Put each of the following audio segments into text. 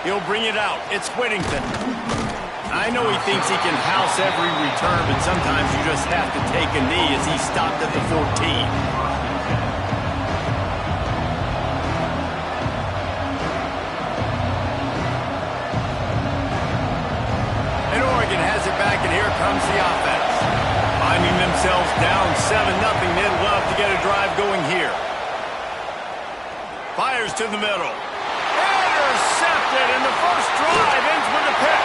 He'll bring it out. It's Whittington. I know he thinks he can house every return, but sometimes you just have to take a knee as he stopped at the 14. And Oregon has it back, and here comes the offense. Finding themselves down 7-0, they'd love to get a drive going here. Fires to the middle. Intercepted, and the first drive ends with a pick.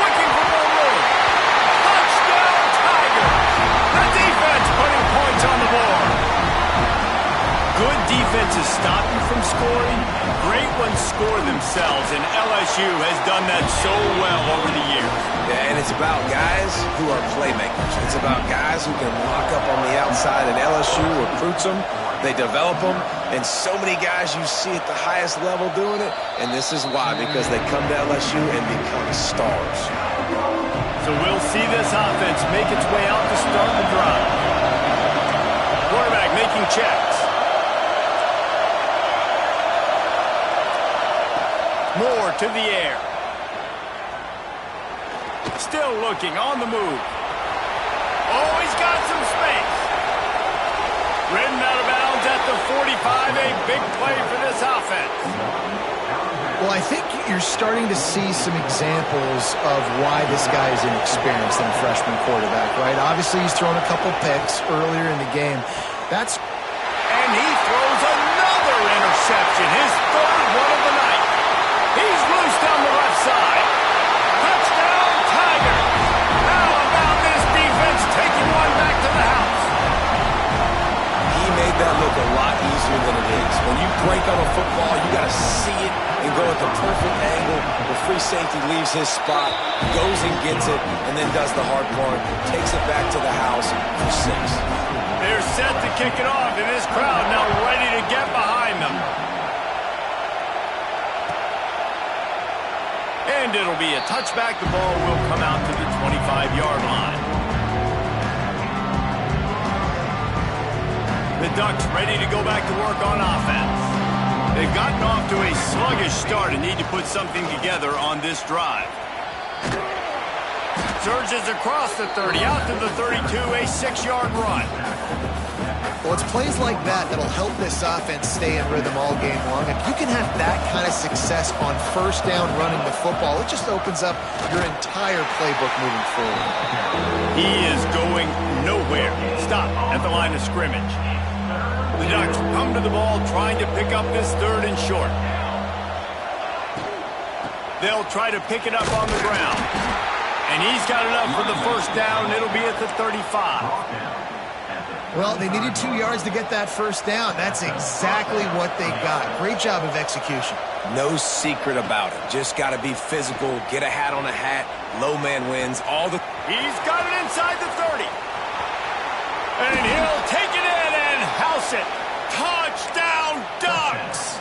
Looking for more room. Touchdown, Tigers. The defense putting points on the board. Good defenses stop you from scoring. Great ones score themselves, and LSU has done that so well over the years. Yeah, and it's about guys who are playmakers. It's about guys who can lock up on the outside, and LSU recruits them. They develop them, and so many guys you see at the highest level doing it, and this is why, because they come to LSU and become stars. So we'll see this offense make its way out to start the drive. Quarterback making checks. Moore to the air. Still looking, on the move. Oh, he's got some space. Ridden out of bounds at the 45, a big play for this offense. Well, I think you're starting to see some examples of why this guy is inexperienced in a freshman quarterback, right? Obviously, he's thrown a couple picks earlier in the game. And he throws another interception, his third one of the night. He's loose down the left side. Touchdown, Tigers. How about this defense taking one back to the house? Made that look a lot easier than it is. When you break on a football, you got to see it and go at the perfect angle. The free safety leaves his spot, goes and gets it, and then does the hard part, takes it back to the house for 6. They're set to kick it off, and this crowd now ready to get behind them. And it'll be a touchback. The ball will come out to the 25-yard line. The Ducks ready to go back to work on offense. They've gotten off to a sluggish start and need to put something together on this drive. Surges across the 30, out to the 32, a 6-yard run. Well, it's plays like that that'll help this offense stay in rhythm all game long. If you can have that kind of success on first down running the football, it just opens up your entire playbook moving forward. He is going nowhere. Stop at the line of scrimmage. The Ducks come to the ball trying to pick up this third and short. They'll try to pick it up on the ground. And he's got enough for the first down. It'll be at the 35. Well, they needed 2 yards to get that first down. That's exactly what they got. Great job of execution. No secret about it. Just got to be physical, get a hat on a hat, low man wins, He's got it inside the 30. And he'll take it in and house it. Touchdown, Ducks!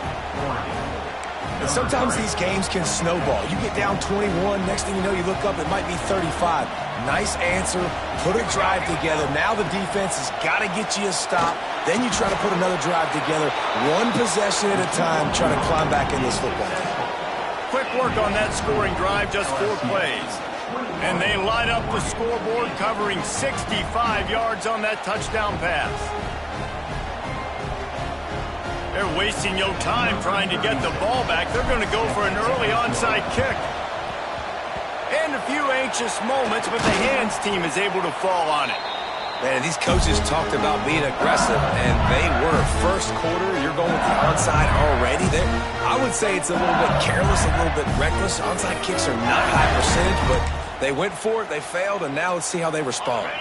And sometimes these games can snowball. You get down 21, next thing you know, you look up, it might be 35. Nice answer, put a drive together. Now the defense has got to get you a stop. Then you try to put another drive together. One possession at a time, trying to climb back in this football game. Quick work on that scoring drive, just 4 plays. And they line up the scoreboard, covering 65 yards on that touchdown pass. They're wasting no time trying to get the ball back. They're going to go for an early onside kick. And a few anxious moments, but the hands team is able to fall on it. Man, these coaches talked about being aggressive, and they were. First quarter, you're going with the onside already. I would say it's a little bit careless, a little bit reckless. Onside kicks are not high percentage, but they went for it, they failed, and now let's see how they respond.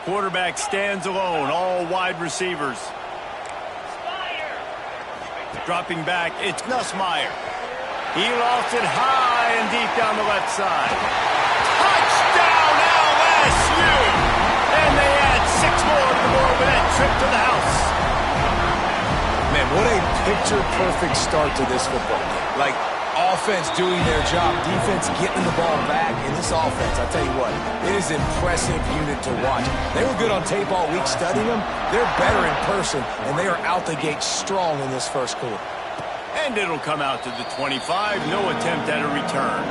Quarterback stands alone, all wide receivers. Dropping back, it's Nussmeier. He lost it high and deep down the left side. Touchdown, LSU! And they add 6 more to the board with that trip to the house. Man, what a picture-perfect start to this football game. Like, offense doing their job, defense getting the ball back, and this offense, I tell you what, it is an impressive unit to watch. They were good on tape all week studying them. They're better in person, and they are out the gate strong in this first quarter. And it'll come out to the 25. No attempt at a return.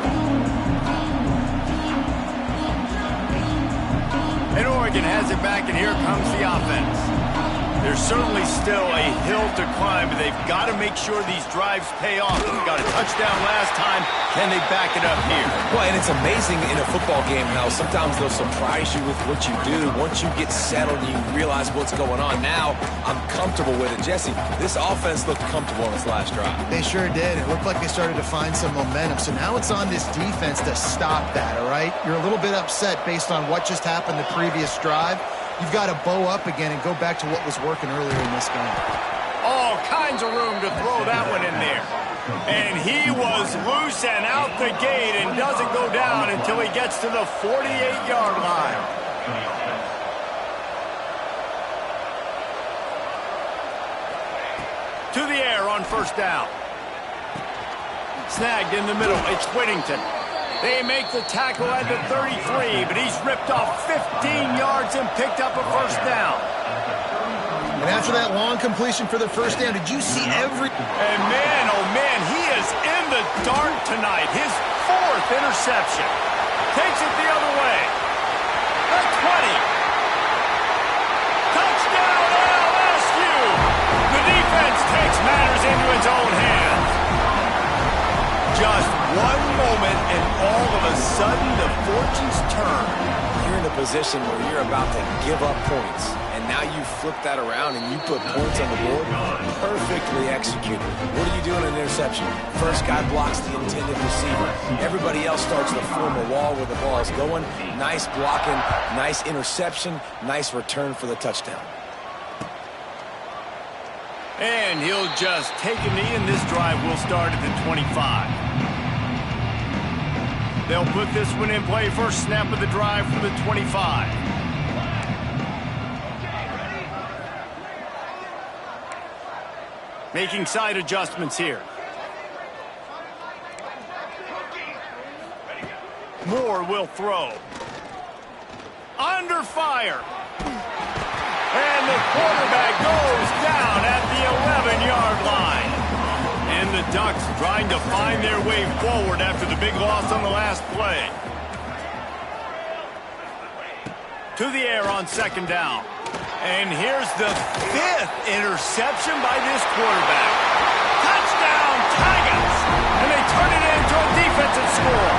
And Oregon has it back, and here comes the offense. There's certainly still a hill to climb, but they've got to make sure these drives pay off. We got a touchdown last time. Can they back it up here? Well, and it's amazing in a football game how sometimes they'll surprise you with what you do. Once you get settled and you realize what's going on, now I'm comfortable with it. Jesse, this offense looked comfortable on its last drive. They sure did. It looked like they started to find some momentum. So now it's on this defense to stop that, all right? You're a little bit upset based on what just happened the previous drive. You've got to bow up again and go back to what was working earlier in this game. All kinds of room to throw that one in there. And he was loose and out the gate and doesn't go down until he gets to the 48-yard line. To the air on first down. Snagged in the middle. It's Whittington. They make the tackle at the 33, but he's ripped off 15 yards and picked up a first down. And after that long completion for the first down, did you see every... And man, oh man, he is in the dark tonight. His 4th interception. Takes it the other way. The 20. Touchdown LSU. The defense takes matters into its own hands. Just one moment, and all of a sudden, the fortunes turn. You're in a position where you're about to give up points, and now you flip that around and you put points on the board. Perfectly executed. What do you do in an interception? First guy blocks the intended receiver. Everybody else starts to form a wall where the ball is going. Nice blocking, nice interception, nice return for the touchdown. And he'll just take a knee, and this drive will start at the 25. They'll put this one in play. First snap of the drive from the 25. Making side adjustments here. Moore will throw. Under fire. And the quarterback goes down at the 11-yard line. And the Ducks trying to find their way forward after the big loss on the last play. To the air on second down. And here's the 5th interception by this quarterback. Touchdown, Tigers! And they turn it into a defensive score.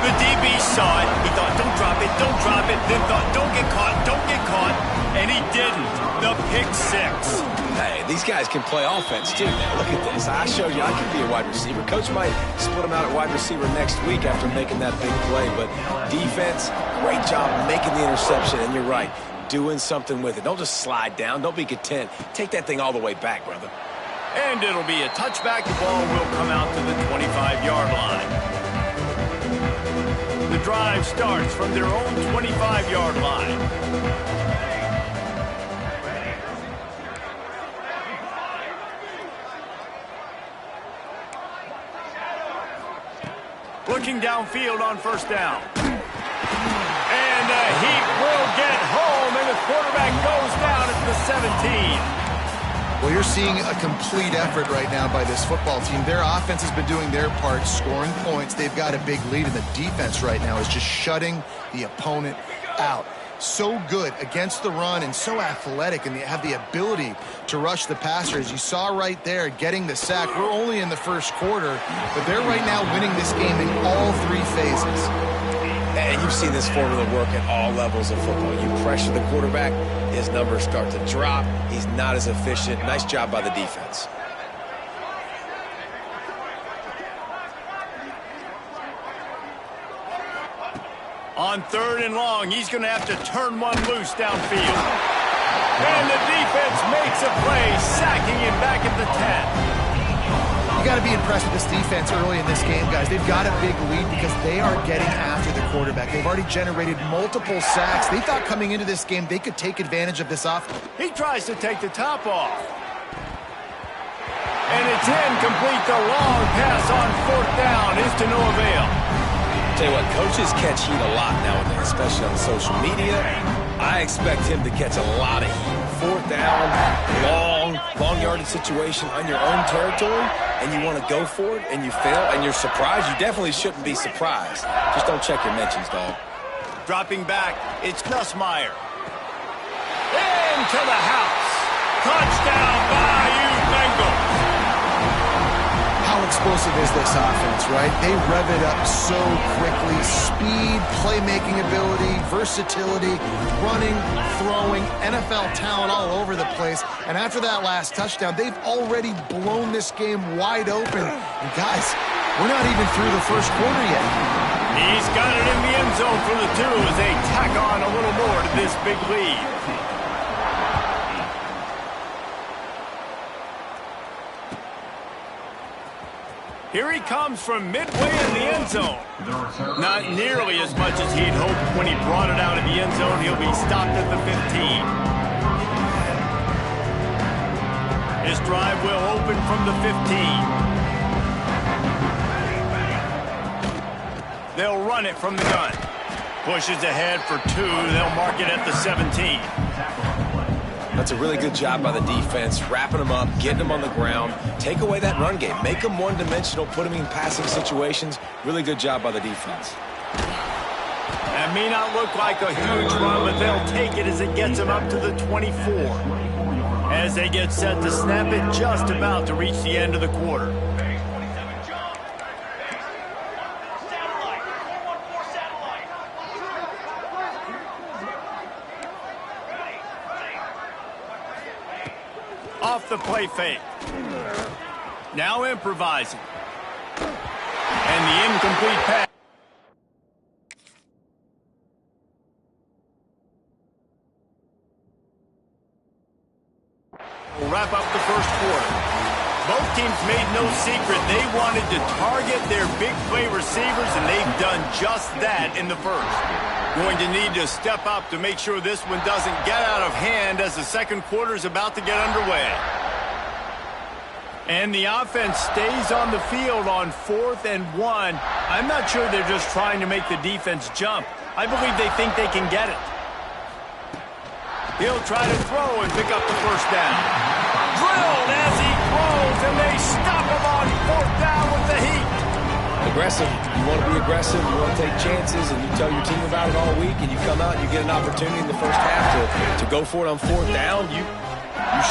The DB saw it. He thought, don't drop it, don't drop it. Then thought, don't get caught, don't get caught. And he didn't. The pick 6. Hey, these guys can play offense, too. Now, look at this. I showed you I can be a wide receiver. Coach might split him out at wide receiver next week after making that big play. But defense, great job making the interception. And you're right, doing something with it. Don't just slide down. Don't be content. Take that thing all the way back, brother. And it'll be a touchback. The ball will come out to the 25-yard line. The drive starts from their own 25-yard line. Looking downfield on first down. And he will get home, and the quarterback goes down at the 17. Well, you're seeing a complete effort right now by this football team. Their offense has been doing their part, scoring points. They've got a big lead, and the defense right now is just shutting the opponent out. So good against the run and so athletic, and they have the ability to rush the passer. As you saw right there, getting the sack. We're only in the first quarter, but they're right now winning this game in all 3 phases. And you've seen this formula work at all levels of football. You pressure the quarterback, his numbers start to drop. He's not as efficient. Nice job by the defense. On 3rd and long, he's going to have to turn one loose downfield. And the defense makes a play, sacking him back at the 10. You got to be impressed with this defense early in this game, guys. They've got a big lead because they are getting after the quarterback. They've already generated multiple sacks. They thought coming into this game they could take advantage of this offense. He tries to take the top off. And it's incomplete. The long pass on 4th down is to no avail. Tell you what, coaches catch heat a lot nowadays, especially on social media. I expect him to catch a lot of heat 4th down, long yardage situation on your own territory, and you want to go for it, and you fail, and you're surprised, you definitely shouldn't be surprised. Just don't check your mentions, dog. Dropping back, it's Nussmeier. Into the house. Touchdown, Bayou Bengals. How explosive is this offense, right? They rev it up so quickly. Speed, playmaking ability, versatility, running, throwing, NFL talent all over the place. And after that last touchdown, they've already blown this game wide open. And guys, we're not even through the first quarter yet. He's got it in the end zone for the 2 as they tack on a little more to this big lead. Here he comes from midway in the end zone. Not nearly as much as he'd hoped when he brought it out of the end zone. He'll be stopped at the 15. His drive will open from the 15. They'll run it from the gun. Pushes ahead for 2. They'll mark it at the 17. That's a really good job by the defense, wrapping them up, getting them on the ground. Take away that run game. Make them one-dimensional, put them in passing situations. Really good job by the defense. That may not look like a huge run, but they'll take it as it gets them up to the 24. As they get set to snap it, just about to reach the end of the quarter. Off the play fake. Now improvising. And the incomplete pass. We'll wrap up the first quarter. Both teams made no secret they wanted to target their big play receivers, and they've done just that in the first. Going to need to step up to make sure this one doesn't get out of hand as the second quarter is about to get underway. And the offense stays on the field on 4th and 1. I'm not sure they're just trying to make the defense jump. I believe they think they can get it. He'll try to throw and pick up the first down. Drilled as he throws, and they stop him on 4th down with the heat. Aggressive. You want to be aggressive. You want to take chances, and you tell your team about it all week, and you come out and you get an opportunity in the first half to go for it on 4th down. You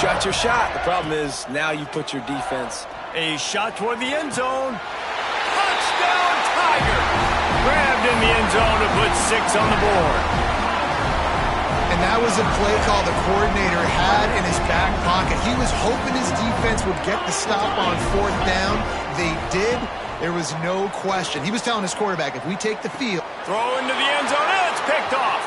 shot your shot. The problem is now you put your defense. A shot toward the end zone. Touchdown, Tiger. Grabbed in the end zone to put 6 on the board. And that was a play call the coordinator had in his back pocket. He was hoping his defense would get the stop on 4th down. They did. There was no question. He was telling his quarterback, if we take the field. Throw into the end zone, and it's picked off.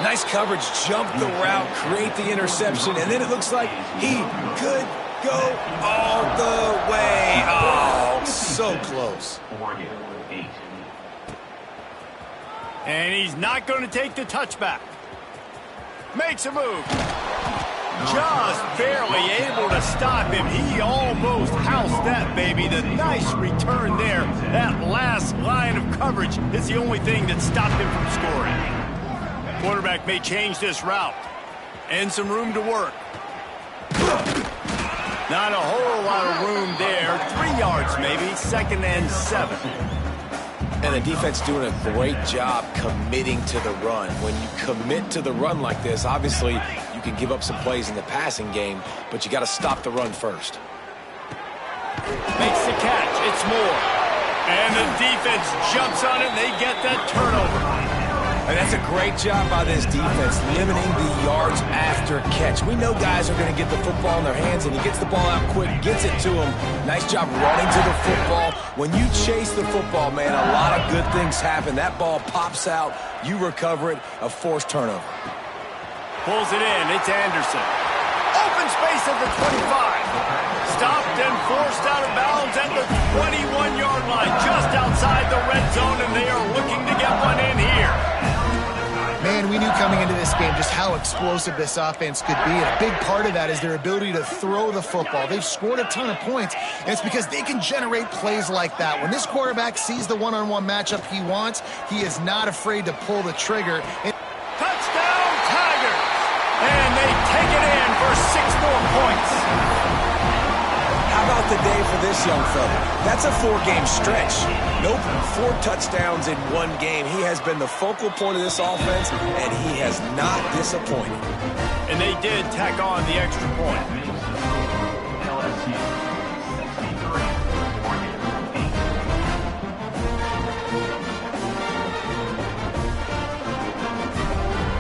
Nice coverage, jump the route, create the interception, and then it looks like he could go all the way. Oh, so close. And he's not going to take the touchback. Makes a move. Just barely able to stop him. He almost housed that baby. The nice return there. That last line of coverage is the only thing that stopped him from scoring. Quarterback may change this route. And some room to work. Not a whole lot of room there. 3 yards maybe. 2nd and 7. And the defense doing a great job committing to the run. When you commit to the run like this, obviously you can give up some plays in the passing game, but you got to stop the run first. Makes the catch. It's Moore. And the defense jumps on it, and they get that turnover. And that's a great job by this defense, limiting the yards after catch. We know guys are going to get the football in their hands, and he gets the ball out quick, gets it to him. Nice job running to the football. When you chase the football, man, a lot of good things happen. That ball pops out, you recover it, a forced turnover. Pulls it in, it's Anderson. Open space at the 25. Stopped and forced out of bounds at the 21-yard line, just outside the red zone, and they are looking to get one in here. Man, we knew coming into this game game just how explosive this offense could be, and a big part of that is their ability to throw the football. They've scored a ton of points, and it's because they can generate plays like that. When this quarterback sees the one-on-one matchup he wants, he is not afraid to pull the trigger. Touchdown, Tigers! And they take it in for 6 more points. How about the day for this young fella? That's a 4-game stretch. Nope, 4 touchdowns in 1 game. He has been the focal point of this offense, and he has not disappointed. And they did tack on the extra point.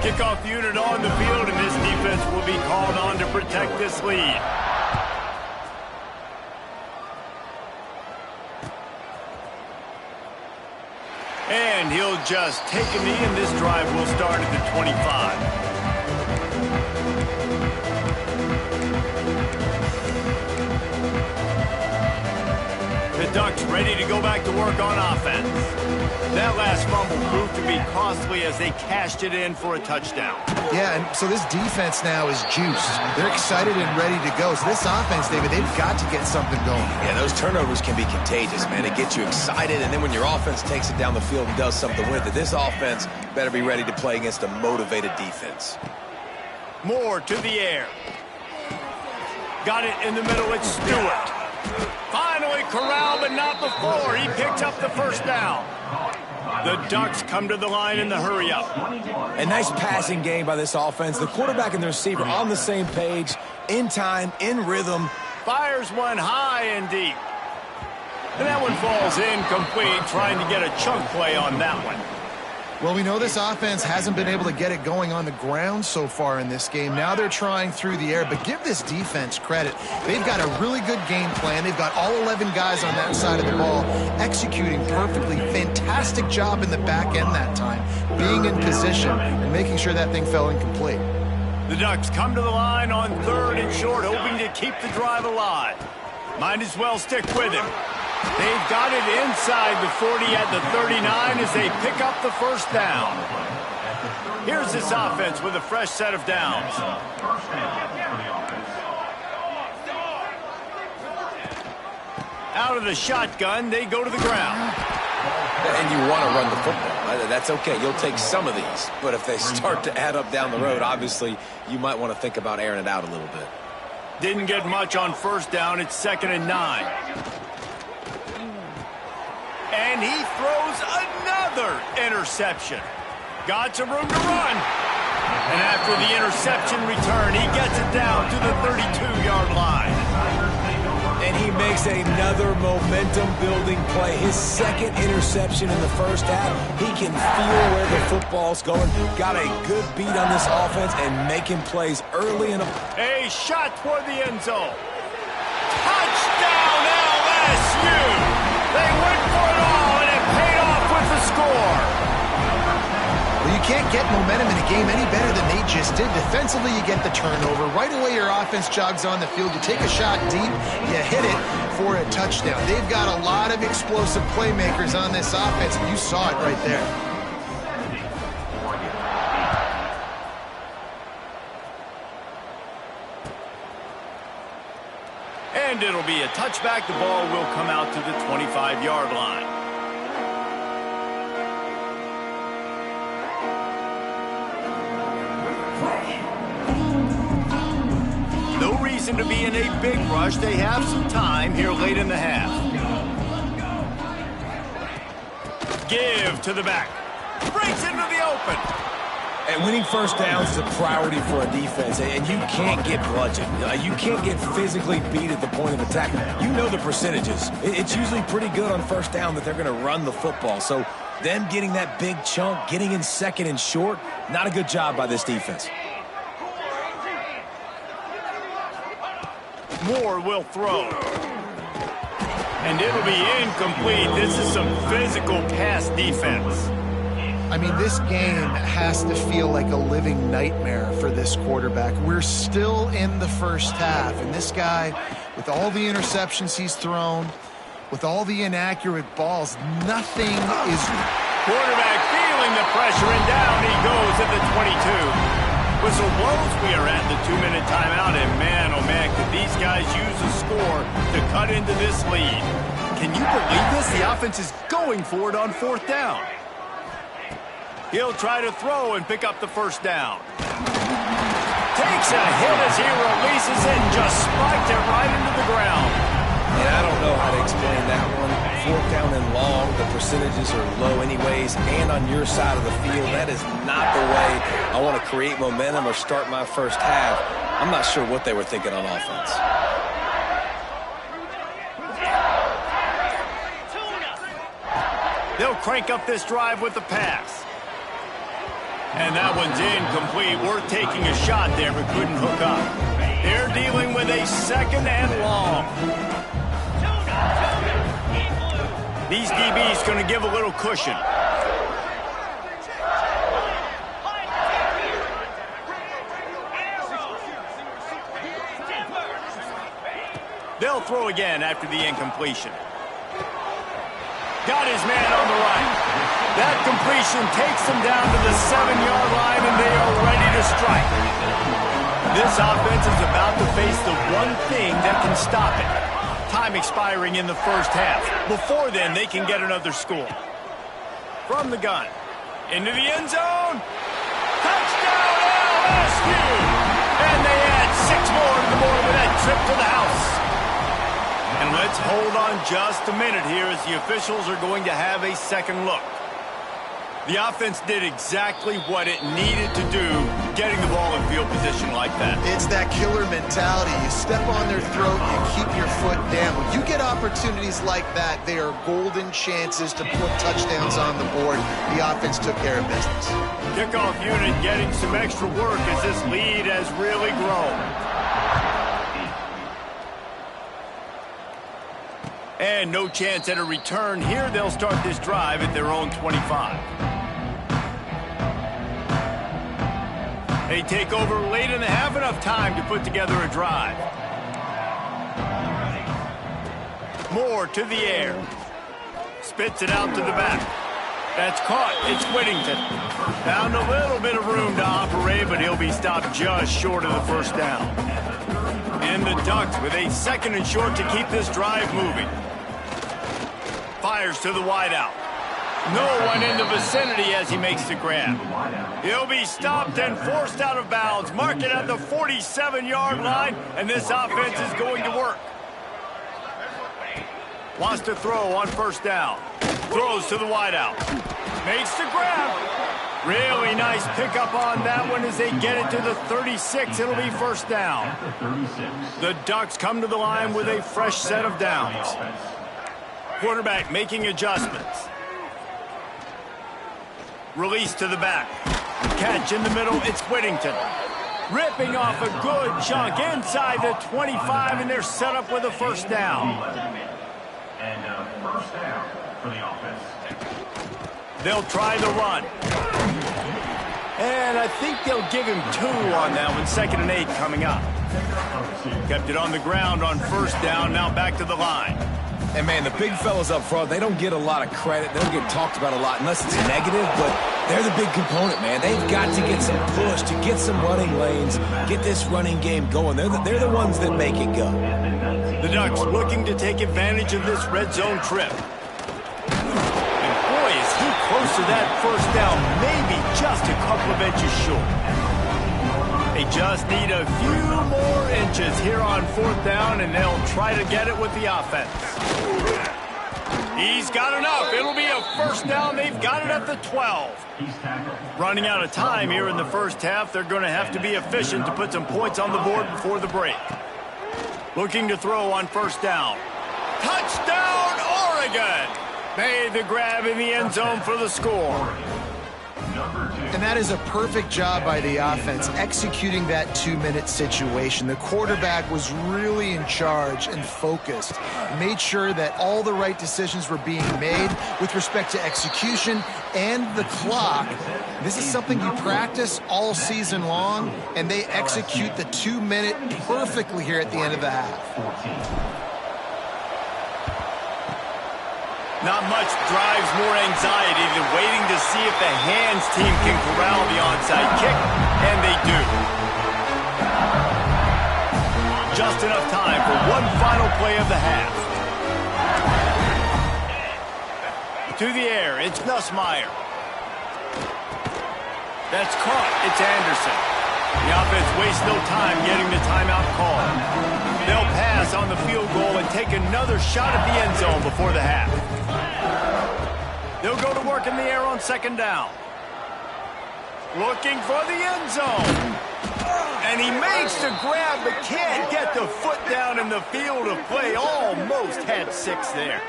Kickoff unit on the field, and this defense will be called on to protect this lead. And he'll just take a knee, and this drive will start at the 25. The Ducks ready to go back to work on offense. That last fumble proved to be costly as they cashed it in for a touchdown. Yeah, and so this defense now is juiced. They're excited and ready to go. So this offense, David, they've got to get something going. Yeah, those turnovers can be contagious, man. It gets you excited, and then when your offense takes it down the field and does something with it, this offense better be ready to play against a motivated defense. Moore to the air. Got it in the middle. It's Stewart. Finally corralled, but not before. He picked up the first down. The Ducks come to the line in the hurry-up. A nice passing game by this offense. The quarterback and the receiver on the same page, in time, in rhythm. Fires one high and deep. And that one falls incomplete, trying to get a chunk play on that one. Well, we know this offense hasn't been able to get it going on the ground so far in this game. Now they're trying through the air, but give this defense credit. They've got a really good game plan. They've got all 11 guys on that side of the ball executing perfectly. Fantastic job in the back end that time, being in position and making sure that thing fell incomplete. The Ducks come to the line on 3rd and short, hoping to keep the drive alive. Might as well stick with him. They've got it inside the 40 at the 39 as they pick up the first down. Here's this offense with a fresh set of downs. Out of the shotgun, they go to the ground. And you want to run the football. That's okay. You'll take some of these. But if they start to add up down the road, obviously, you might want to think about airing it out a little bit. Didn't get much on first down. It's 2nd and 9. And he throws another interception. Got some room to run. And after the interception return, he gets it down to the 32-yard line. And he makes another momentum-building play. His 2nd interception in the first half. He can feel where the football's going. Got a good beat on this offense and making plays early in a shot toward the end zone. Touchdown, LSU! They went for it all, and it paid off with the score. Well, you can't get momentum in a game any better than they just did. Defensively, you get the turnover. Right away, your offense jogs on the field. You take a shot deep, you hit it for a touchdown. They've got a lot of explosive playmakers on this offense, and you saw it right there. And it'll be a touchback. The ball will come out to the 25-yard line. No reason to be in a big rush. They have some time here late in the half. Give to the back. Breaks into the open. And winning first downs is a priority for a defense, and you can't get bludgeoned. You can't get physically beat at the point of attack. You know the percentages. It's usually pretty good on first down that they're going to run the football. So them getting that big chunk, getting in 2nd and short, not a good job by this defense. Moore will throw. And it'll be incomplete. This is some physical pass defense. I mean, this game has to feel like a living nightmare for this quarterback. We're still in the first half, and this guy, with all the interceptions he's thrown, with all the inaccurate balls, nothing is... Quarterback feeling the pressure, and down he goes at the 22. Whistle blows, we are at the 2-minute timeout, and man, oh man, could these guys use a score to cut into this lead. Can you believe this? The offense is going for it on 4th down. He'll try to throw and pick up the first down. Takes a hit as he releases it and just spiked it right into the ground. And I don't know how to explain that one. 4th down and long, the percentages are low anyways, and on your side of the field, that is not the way I want to create momentum or start my first half. I'm not sure what they were thinking on offense. They'll crank up this drive with the pass. And that one's incomplete. Worth taking a shot there, but couldn't hook up. They're dealing with a 2nd and long. These DBs going to give a little cushion. They'll throw again after the incompletion. Got his man on the right. That completion takes them down to the 7-yard line, and they are ready to strike. This offense is about to face the one thing that can stop it. Time expiring in the first half. Before then, they can get another score. From the gun. Into the end zone. Touchdown, LSU! And they add 6 more to the board with that trip to the house. And let's hold on just a minute here as the officials are going to have a second look. The offense did exactly what it needed to do, getting the ball in field position like that. It's that killer mentality. You step on their throat, you keep your foot down. When you get opportunities like that, they are golden chances to put touchdowns on the board. The offense took care of business. Kickoff unit getting some extra work as this lead has really grown. And no chance at a return here. They'll start this drive at their own 25. They take over late in the half, enough time to put together a drive. Moore to the air. Spits it out to the back. That's caught. It's Whittington. Found a little bit of room to operate, but he'll be stopped just short of the first down. And the Ducks with a 2nd and short to keep this drive moving. Fires to the wideout. No one in the vicinity as he makes the grab. He'll be stopped and forced out of bounds. Mark it at the 47-yard line, and this offense is going to work. Wants to throw on first down. Throws to the wideout. Makes the grab. Really nice pickup on that one as they get it to the 36. It'll be first down. The Ducks come to the line with a fresh set of downs. Quarterback making adjustments. Release to the back. Catch in the middle, it's Whittington. Ripping off a good chunk inside the 25, and they're set up with a first down. And first down for the offense. They'll try the run. And I think they'll give him 2 on that one. 2nd and 8 coming up. Kept it on the ground on first down, now back to the line. And, man, the big fellas up front, they don't get a lot of credit. They don't get talked about a lot unless it's negative, but they're the big component, man. They've got to get some push, to get some running lanes, get this running game going. They're the ones that make it go. The Ducks looking to take advantage of this red zone trip. And, boy, is he close to that first down, maybe just a couple of inches short. They just need a few more inches here on 4th down, and they'll try to get it with the offense. He's got enough. It'll be a first down. They've got it at the 12. Running out of time here in the first half. They're going to have to be efficient to put some points on the board before the break. Looking to throw on first down. Touchdown, Oregon! Made the grab in the end zone for the score. And that is a perfect job by the offense, executing that 2-minute situation. The quarterback was really in charge and focused. Made sure that all the right decisions were being made with respect to execution and the clock. This is something you practice all season long, and they execute the 2-minute perfectly here at the end of the half. Not much drives more anxiety than waiting to see if the hands team can corral the onside kick. And they do. Just enough time for one final play of the half. To the air, it's Nussmeier. That's caught. It's Anderson. The offense wastes no time getting the timeout call. They'll pass on the field goal and take another shot at the end zone before the half. They'll go to work in the air on second down. Looking for the end zone. And he makes the grab but can't get the foot down in the field of play. Almost had 6 there.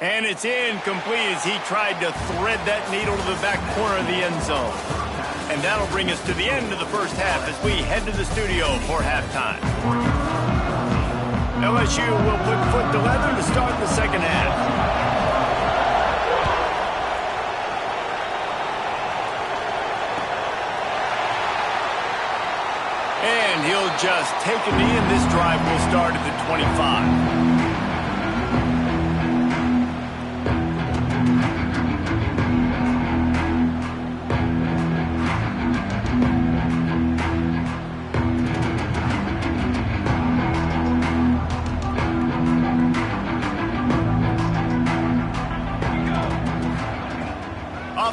And it's incomplete as he tried to thread that needle to the back corner of the end zone. And that'll bring us to the end of the first half as we head to the studio for halftime. LSU will put foot to leather to start the second half. And he'll just take a knee, and this drive will start at the 25.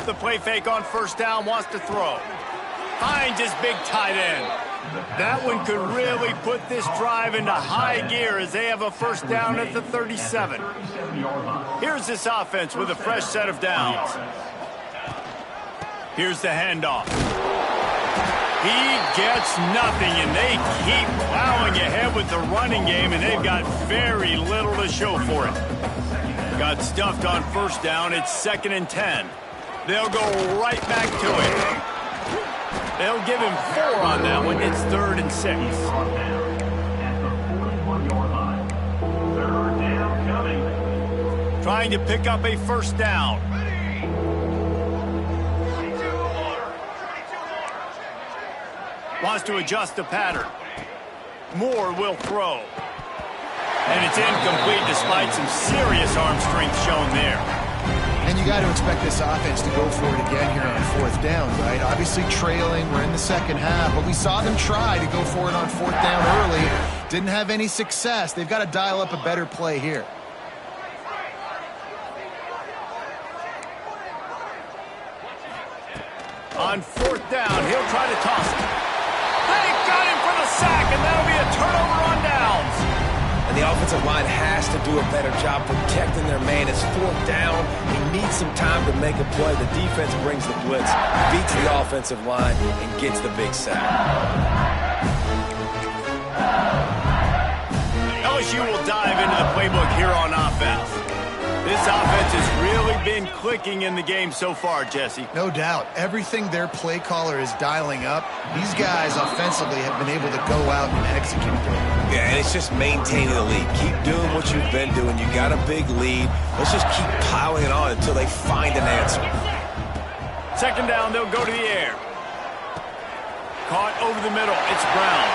The play fake on first down, wants to throw. Finds his big tight end. That one could really put this drive into high gear as they have a first down at the 37. Here's this offense with a fresh set of downs. Here's the handoff. He gets nothing, and they keep plowing ahead with the running game, and they've got very little to show for it. Got stuffed on first down. It's 2nd and 10. They'll go right back to it. They'll give him 4 on that one. It's 3rd and 6. Trying to pick up a first down. Wants to adjust the pattern. Moore will throw. And it's incomplete despite some serious arm strength shown there. And you got to expect this offense to go for it again here on 4th down, right? Obviously trailing, we're in the second half, but we saw them try to go for it on 4th down early. Didn't have any success. They've got to dial up a better play here. On 4th down, he'll try to toss it. They got him for the sack, and that'll be a turnover on downs. And the offensive line has to do a better job protecting their man. It's 4th down. He needs some time to make a play. The defense brings the blitz, beats the offensive line, and gets the big sack. LSU will dive into the playbook here on offense. This offense has really been clicking in the game so far, Jesse. No doubt. Everything their play caller is dialing up, these guys offensively have been able to go out and execute. Yeah, and it's just maintaining the lead. Keep doing what you've been doing. You got a big lead. Let's just keep piling it on until they find an answer. 2nd down, they'll go to the air. Caught over the middle. It's Brown.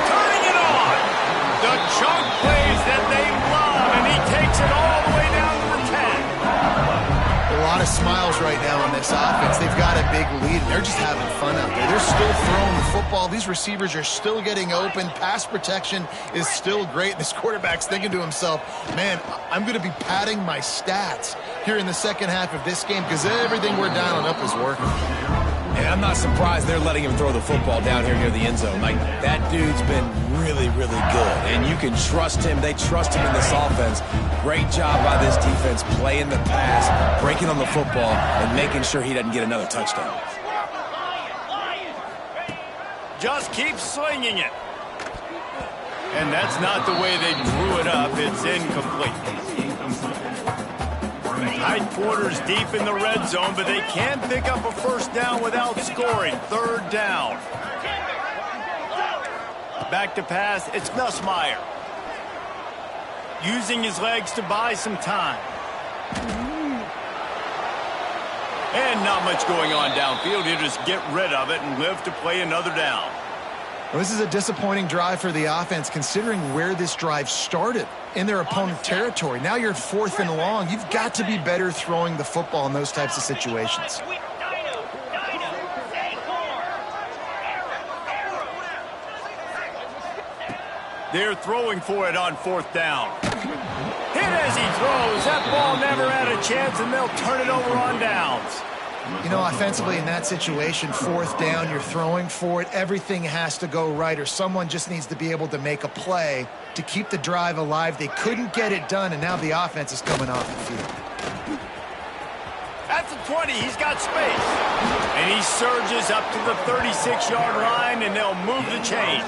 Turning it on. The chunk plays that they love, and he takes it all the way down to the 10. A lot of smiles right now on this offense. They've got a big lead, and they're just having fun out there. They're still throwing the football. These receivers are still getting open. Pass protection is still great. This quarterback's thinking to himself, man, I'm going to be padding my stats here in the second half of this game because everything we're dialing up is working. And I'm not surprised they're letting him throw the football down here near the end zone. Like, that dude's been really, really good. And you can trust him. They trust him in this offense. Great job by this defense playing the pass, breaking on the football, and making sure he doesn't get another touchdown. Just keep slinging it. And that's not the way they drew it up. It's incomplete. Tight quarters deep in the red zone, but they can't pick up a first down without scoring. 3rd down. Back to pass, it's Nussmeier. Using his legs to buy some time. And not much going on downfield. He'll just get rid of it and live to play another down. Well, this is a disappointing drive for the offense considering where this drive started in their opponent territory. Now you're 4th and long. You've got to be better throwing the football in those types of situations. They're throwing for it on 4th down. Hit as he throws. That ball never had a chance, and they'll turn it over on downs. You know, offensively in that situation, 4th down, you're throwing for it. Everything has to go right, or someone just needs to be able to make a play to keep the drive alive. They couldn't get it done, and now the offense is coming off the field. At the 20, he's got space. And he surges up to the 36-yard line, and they'll move the chain.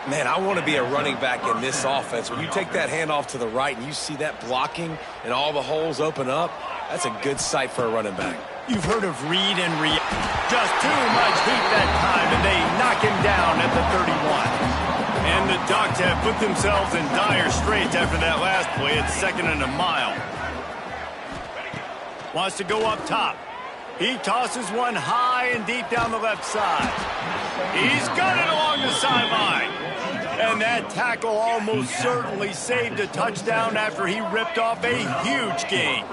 Man, I want to be a running back in this offense. When you take that handoff to the right and you see that blocking and all the holes open up, that's a good sight for a running back. You've heard of read and react. Just too much heat that time, and they knock him down at the 31. And the Ducks have put themselves in dire straits after that last play. It's 2nd and a mile. Wants to go up top. He tosses one high and deep down the left side. He's got it along the sideline. And that tackle almost certainly saved a touchdown after he ripped off a huge gain.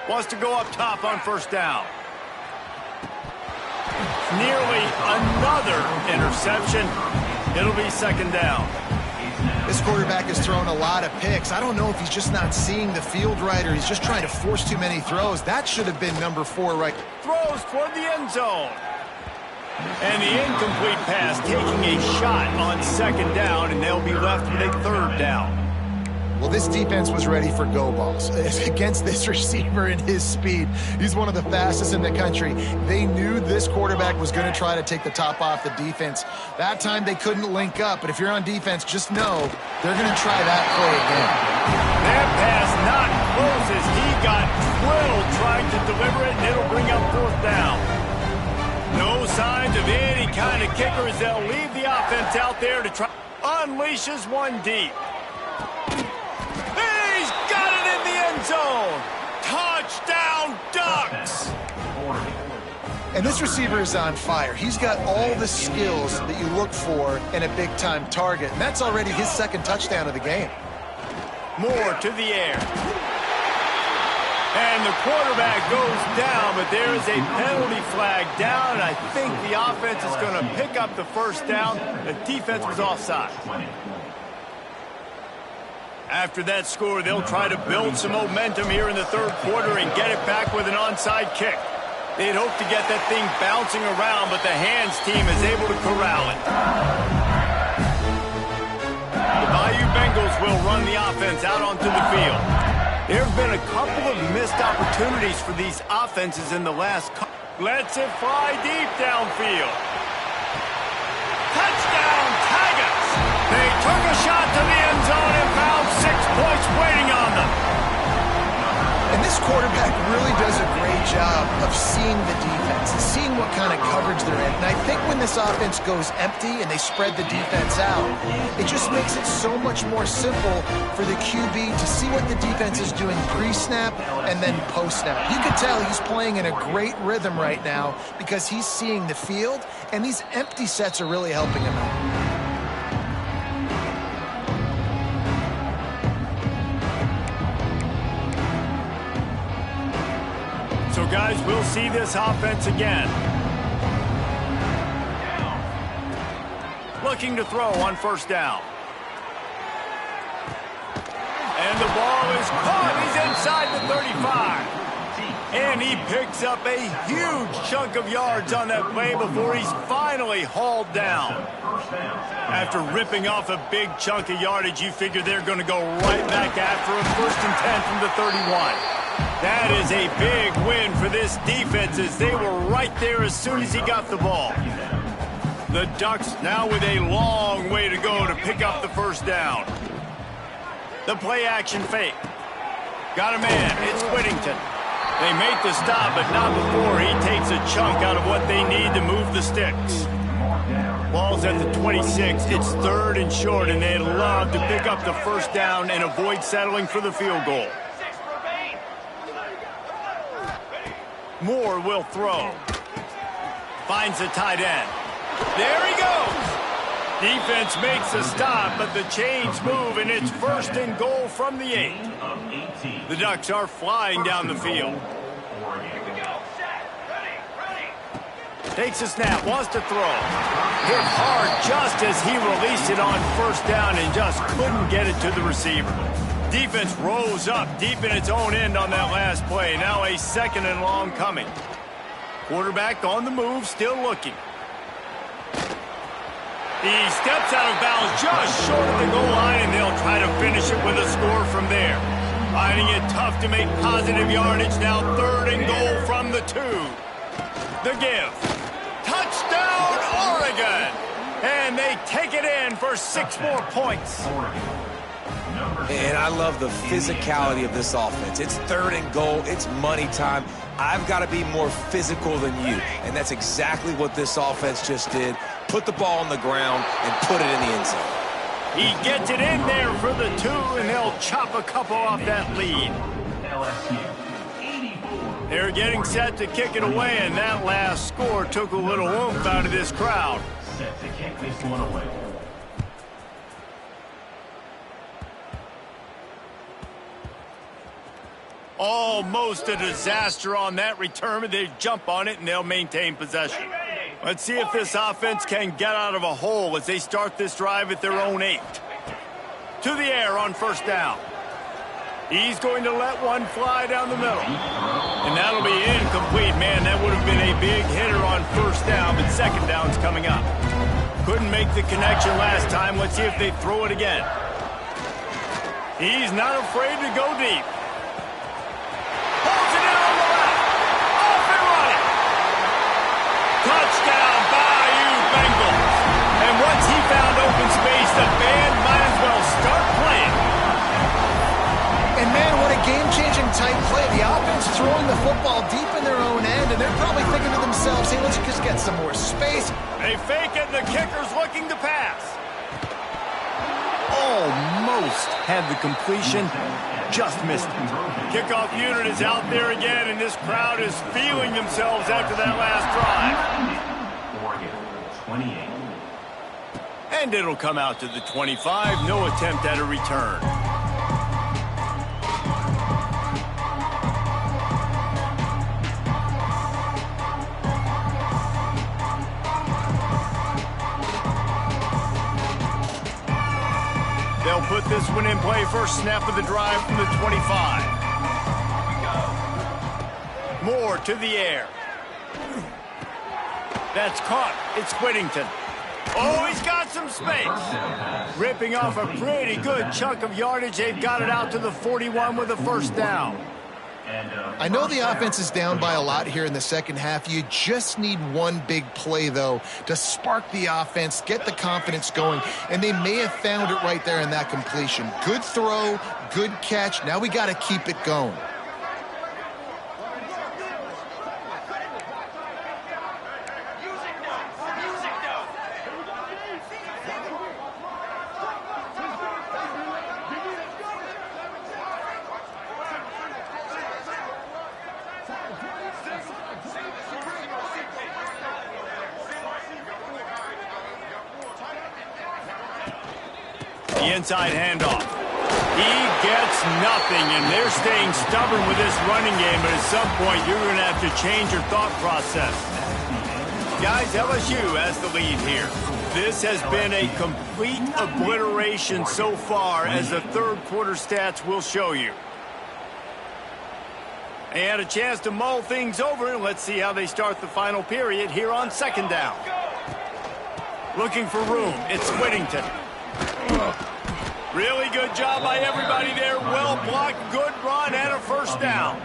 Wants to go up top on 1st down. Nearly another interception. It'll be 2nd down. This quarterback has thrown a lot of picks. I don't know if he's just not seeing the field right or he's just trying to force too many throws. That should have been number 4 right. Throws toward the end zone. And the incomplete pass taking a shot on 2nd down, and they'll be left with a 3rd down. Well, this defense was ready for go balls. Against this receiver and his speed, he's one of the fastest in the country. They knew this quarterback was going to try to take the top off the defense. That time they couldn't link up, but if you're on defense, just know they're going to try that play again. That pass not close as he got drilled trying to deliver it, and it'll bring up 4th down. No signs of any kind of kickers. They'll leave the offense out there to try. Unleashes one deep. He's got it in the end zone. Touchdown, Ducks. And this receiver is on fire. He's got all the skills that you look for in a big-time target, and that's already his 2nd touchdown of the game. Moore to the air. And the quarterback goes down, but there is a penalty flag down, and I think the offense is going to pick up the 1st down. The defense was offside. After that score, they'll try to build some momentum here in the 3rd quarter and get it back with an onside kick. They'd hope to get that thing bouncing around, but the hands team is able to corral it. The Bayou Bengals will run the offense out onto the field. There have been a couple of missed opportunities for these offenses in the last couple. Lets it fly deep downfield. Touchdown, Tigers! They took a shot to the end zone and found 6 points waiting on them. And this quarterback really does a great job of seeing the defense and seeing what kind of coverage they're in. And I think when this offense goes empty and they spread the defense out, it just makes it so much more simple for the QB to see what the defense is doing pre-snap and then post-snap. You can tell he's playing in a great rhythm right now because he's seeing the field, and these empty sets are really helping him out. So, guys, we'll see this offense again. Looking to throw on 1st down. And the ball is caught. He's inside the 35. And he picks up a huge chunk of yards on that play before he's finally hauled down. After ripping off a big chunk of yardage, you figure they're going to go right back after him. 1st and 10 from the 31. That is a big win for this defense as they were right there as soon as he got the ball. The Ducks now with a long way to go to pick up the 1st down. The play action fake. Got a man. It's Whittington. They make the stop, but not before he takes a chunk out of what they need to move the sticks. Ball's at the 26. It's 3rd and short, and they'd love to pick up the 1st down and avoid settling for the field goal. Moore will throw. Finds the tight end. There he goes. Defense makes a stop, but the chains move, and it's 1st and goal from the 8. The Ducks are flying down the field. Takes a snap, wants to throw. Hit hard just as he released it on 1st down and just couldn't get it to the receiver. Defense rose up deep in its own end on that last play. Now a 2nd and long coming. Quarterback on the move, still looking. He steps out of bounds just short of the goal line, and they'll try to finish it with a score from there. Finding it tough to make positive yardage. Now 3rd and goal from the 2. The give. Touchdown, Oregon! And they take it in for 6 more points. And I love the physicality of this offense. It's 3rd and goal. It's money time. I've got to be more physical than you. And that's exactly what this offense just did. Put the ball on the ground and put it in the end zone. He gets it in there for the 2, and they'll chop a couple off that lead. They're getting set to kick it away, and that last score took a little oomph out of this crowd. Set to kick this one away. Almost a disaster on that return. They jump on it, and they'll maintain possession. Let's see if this offense can get out of a hole as they start this drive at their own 8. To the air on 1st down. He's going to let one fly down the middle. And that'll be incomplete. Man, that would have been a big hitter on 1st down, but 2nd down's coming up. Couldn't make the connection last time. Let's see if they throw it again. He's not afraid to go deep. Holds it in on the left. Off and running. Touchdown, Bayou Bengals. And once he found open space, the band might as well start playing. And man, what a game-changing type play. The offense throwing the football deep in their own end, and they're probably thinking to themselves, hey, let's just get some more space. They fake it, and the kicker's looking to pass. Almost had the completion, just missed it. Kickoff unit is out there again, and this crowd is feeling themselves after that last drive. Oregon, 28. And it'll come out to the 25, no attempt at a return. They'll put this one in play. First snap of the drive from the 25. Moore to the air. That's caught. It's Whittington. Oh, he's got some space. Ripping off a pretty good chunk of yardage. They've got it out to the 41 with a 1st down. I know the offense is down by a lot here in the 2nd half. You just need one big play, though, to spark the offense, get the confidence going, and they may have found it right there in that completion. Good throw, good catch. Now we got to keep it going. The inside handoff. He gets nothing, and they're staying stubborn with this running game, but at some point you're going to have to change your thought process. Guys, LSU has the lead here. This has been a complete obliteration so far, as the 3rd quarter stats will show you. They had a chance to mull things over, and let's see how they start the final period here on 2nd down. Looking for room. It's Whittington. Really good job by everybody there. Well blocked, good run, and a 1st down.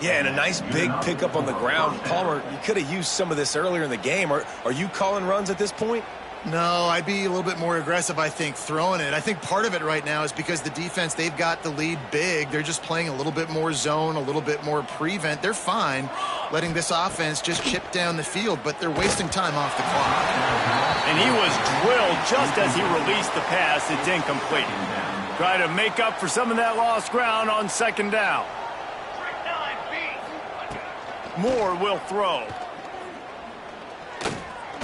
Yeah, and a nice big pickup on the ground. Palmer, you could have used some of this earlier in the game. Are you calling runs at this point? No, I'd be a little bit more aggressive, I think, throwing it. I think part of it right now is because the defense, they've got the lead big. They're just playing a little bit more zone, a little bit more prevent. They're fine letting this offense just chip down the field, but they're wasting time off the clock. And he was drilled just as he released the pass. It's incomplete. Try to make up for some of that lost ground on 2nd down. Moore will throw.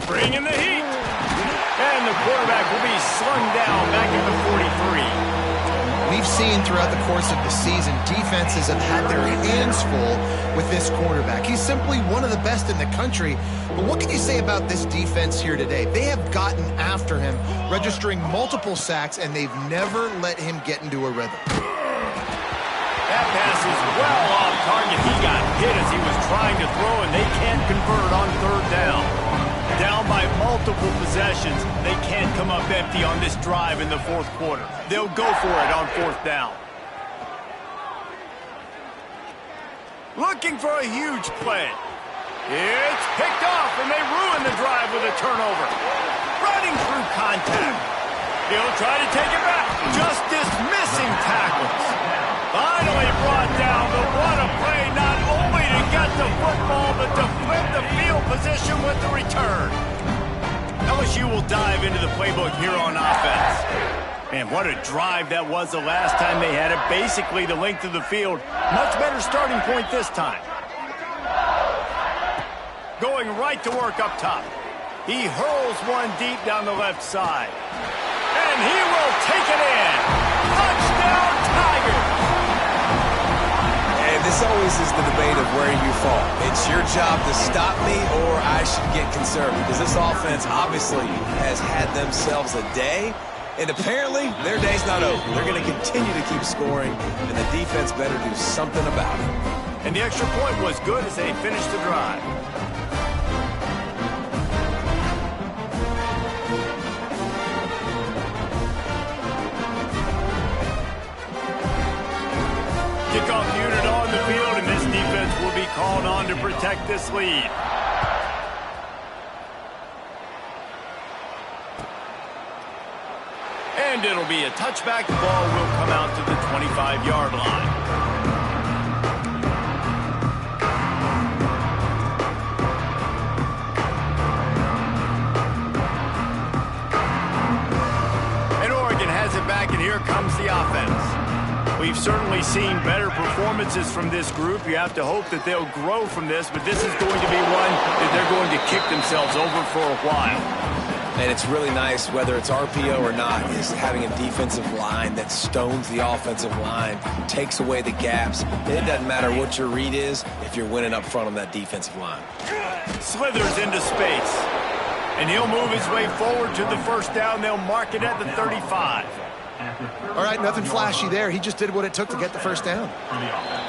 Bring in the heat. And the quarterback will be slung down back at the 43. We've seen throughout the course of the season, defenses have had their hands full with this quarterback. He's simply one of the best in the country. But what can you say about this defense here today? They have gotten after him, registering multiple sacks, and they've never let him get into a rhythm. That pass is well off target. He got hit as he was trying to throw, and they can't convert on third down. Down by multiple possessions, they can't come up empty on this drive in the fourth quarter. They'll go for it on fourth down. Looking for a huge play. It's picked off, and they ruin the drive with a turnover. Running through contact. He'll try to take it back. Just dismissing tackles. Finally brought down, but what a play, not only to get the football, but to flip the field position with the return. LSU will dive into the playbook here on offense. Man, what a drive that was the last time they had it. Basically the length of the field. Much better starting point this time. Going right to work up top. He hurls one deep down the left side. And he will take it in. Touchdown, Tigers! And this always is the debate of where you fall. It's your job to stop me, or I should get concerned, because this offense obviously has had themselves a day, and apparently their day's not over. They're going to continue to keep scoring, and the defense better do something about it. And the extra point was good as they finished the drive. Kickoff unit on the field, and this defense will be called on to protect this lead. And it'll be a touchback. The ball will come out to the 25-yard line. And Oregon has it back, and here comes the offense. We've certainly seen better performances from this group. You have to hope that they'll grow from this, but this is going to be one that they're going to kick themselves over for a while. And it's really nice, whether it's RPO or not, is having a defensive line that stones the offensive line, takes away the gaps. And it doesn't matter what your read is if you're winning up front on that defensive line. Slithers into space. And he'll move his way forward to the first down. They'll mark it at the 35. All right, nothing flashy there. He just did what it took to get the first down.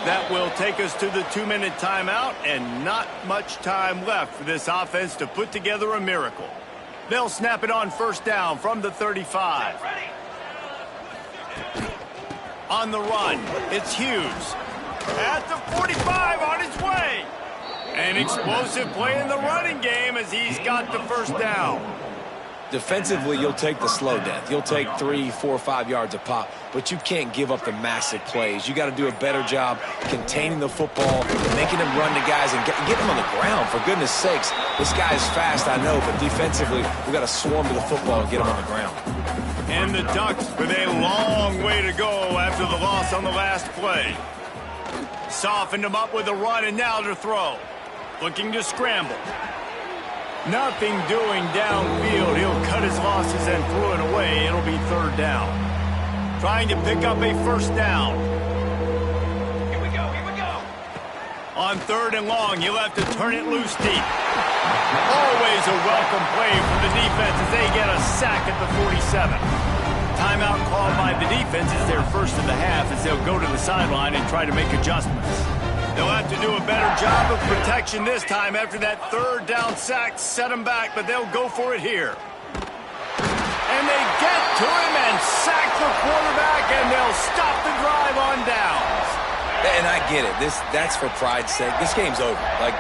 That will take us to the 2-minute timeout, and not much time left for this offense to put together a miracle. They'll snap it on first down from the 35. On the run, it's Hughes. At the 45, on his way. An explosive play in the running game as he's got the first down. Defensively, you'll take the slow death. You'll take 3, 4, 5 yards a pop, but you can't give up the massive plays. You got to do a better job containing the football, making them run to guys, and get them on the ground. For goodness sakes, this guy is fast, I know, but defensively, we got to swarm to the football and get him on the ground. And the Ducks with a long way to go after the loss on the last play. Softened him up with a run, and now to throw. Looking to scramble. Nothing doing downfield. He'll cut his losses and throw it away. It'll be third down. Trying to pick up a first down. Here we go, here we go. On third and long, he'll have to turn it loose deep. Always a welcome play from the defense as they get a sack at the 47. Timeout called by the defense is their first of the half as they'll go to the sideline and try to make adjustments. They'll have to do a better job of protection this time after that third down sack set them back, but they'll go for it here. And they get to him and sack the quarterback, and they'll stop the drive on downs. And I get it. That's for pride's sake. This game's over. Like,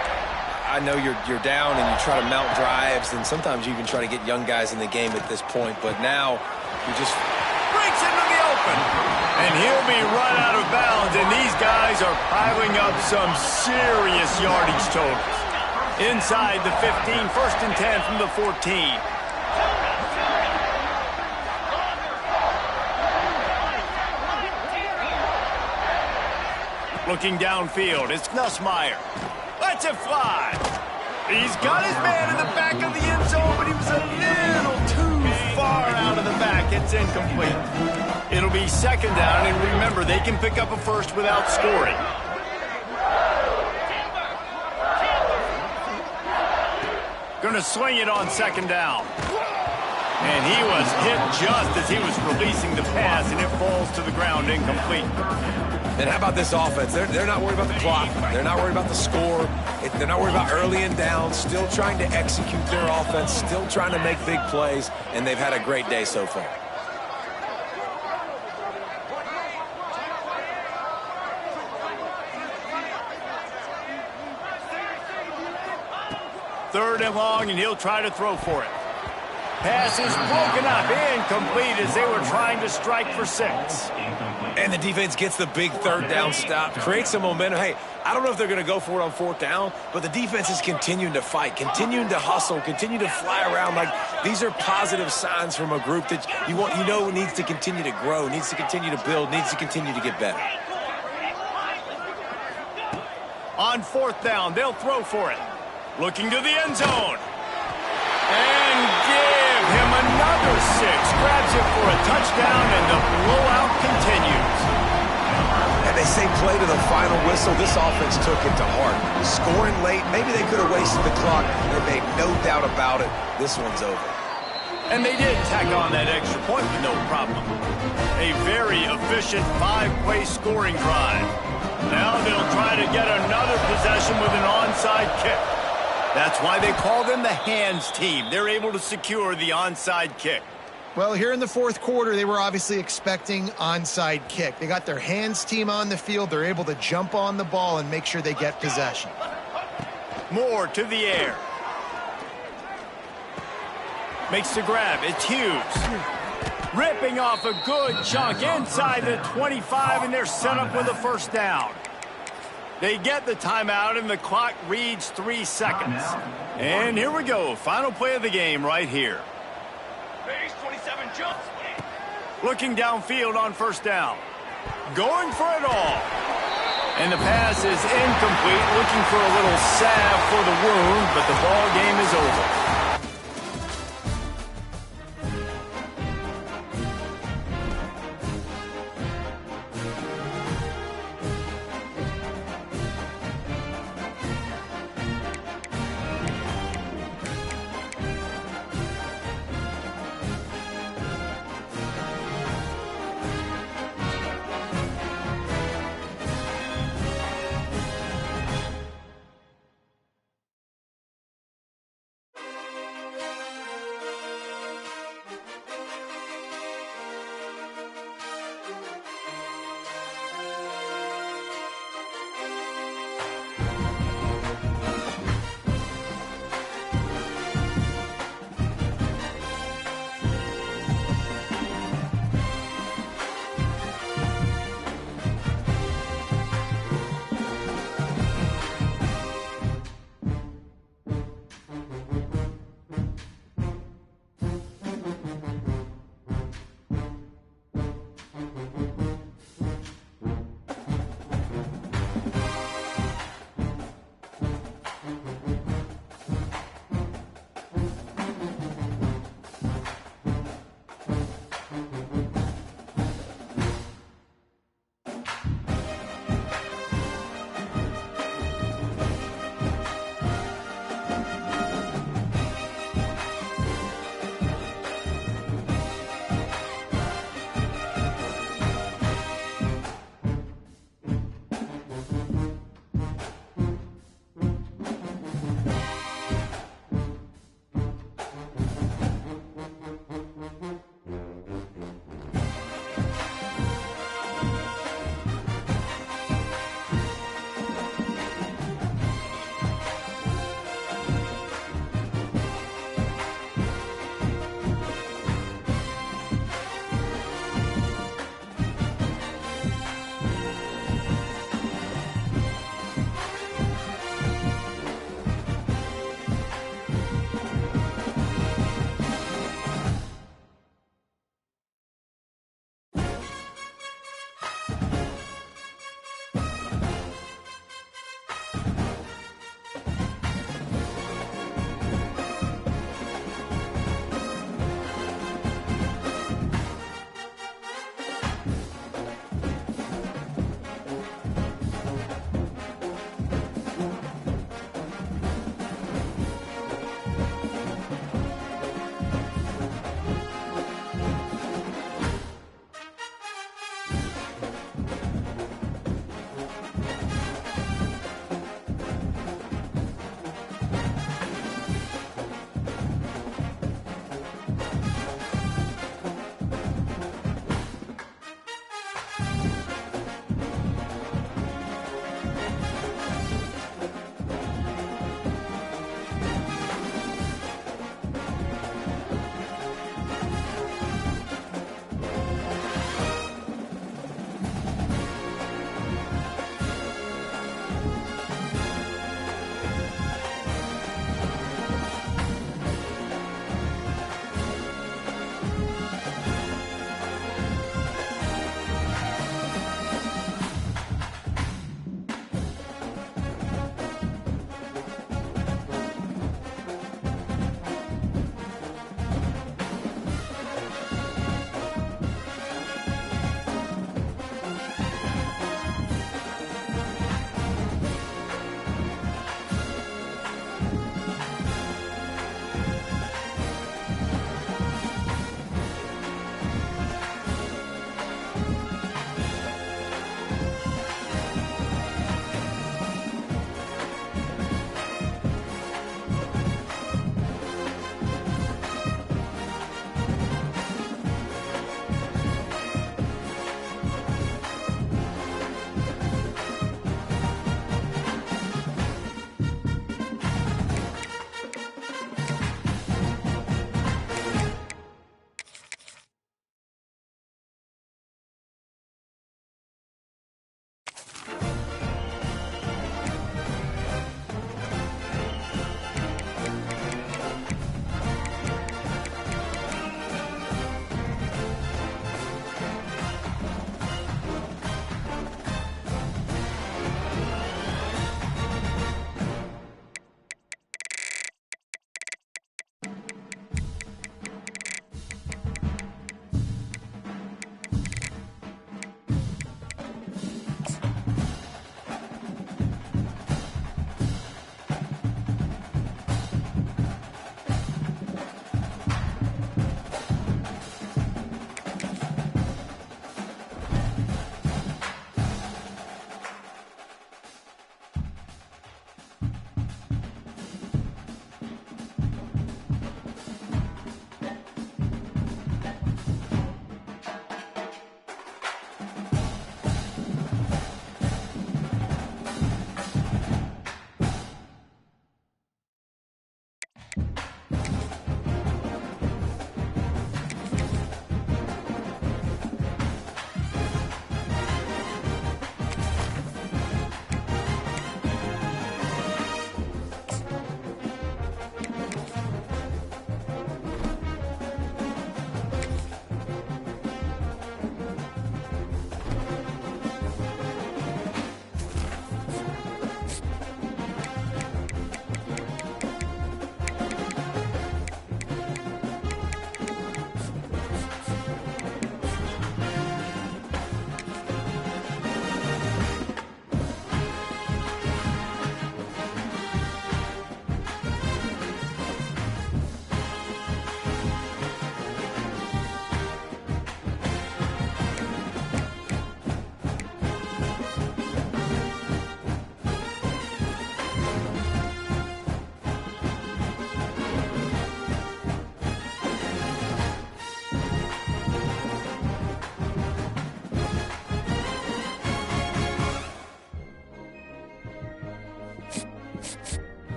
I know you're down and you try to mount drives, and sometimes you even try to get young guys in the game at this point, but now you just breaks into the open. And he'll be run out of bounds, and these guys are piling up some serious yardage totals. Inside the 15, first and 10 from the 14. Looking downfield, it's Nussmeier. Lets it fly. He's got his man in the back of the end zone, but he was a little too incomplete. It'll be second down, and remember, they can pick up a first without scoring. Going to swing it on second down. And he was hit just as he was releasing the pass, and it falls to the ground incomplete. And how about this offense? They're not worried about the clock. They're not worried about the score. They're not worried about early and down. Still trying to execute their offense. Still trying to make big plays. And they've had a great day so far. Third and long, and he'll try to throw for it. Pass is broken up, incomplete as they were trying to strike for 6. And the defense gets the big third down stop, creates some momentum. Hey, I don't know if they're going to go for it on fourth down, but the defense is continuing to fight, continuing to hustle, continue to fly around. Like, these are positive signs from a group that you know needs to continue to grow, needs to continue to build, needs to continue to get better. On fourth down, they'll throw for it. Looking to the end zone. And give him another 6. Grabs it for a touchdown, and the blowout continues. And they say play to the final whistle. This offense took it to heart. Scoring late, maybe they could have wasted the clock. They made no doubt about it. This one's over. And they did tack on that extra point with no problem. A very efficient 5-play scoring drive. Now they'll try to get another possession with an onside kick. That's why they call them the hands team. They're able to secure the onside kick. Well, here in the fourth quarter, they were obviously expecting onside kick. They got their hands team on the field. They're able to jump on the ball and make sure they get possession. Moore to the air. Makes the grab. It's Hughes. Ripping off a good chunk inside the 25, and they're set up with a first down. They get the timeout, and the clock reads 3 seconds. And here we go. Final play of the game right here. Base 27 jumps. Looking downfield on first down. Going for it all. And the pass is incomplete. Looking for a little salve for the wound, but the ball game is over.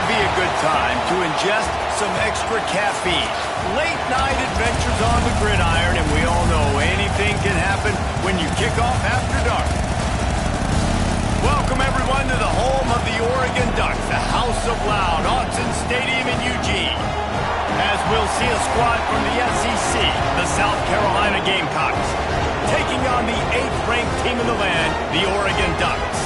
would be a good time to ingest some extra caffeine. Late night adventures on the gridiron, and we all know anything can happen when you kick off after dark. Welcome everyone to the home of the Oregon Ducks, the House of Loud, Autzen Stadium in Eugene. As we'll see a squad from the SEC, the South Carolina Gamecocks, taking on the 8th-ranked team in the land, the Oregon Ducks.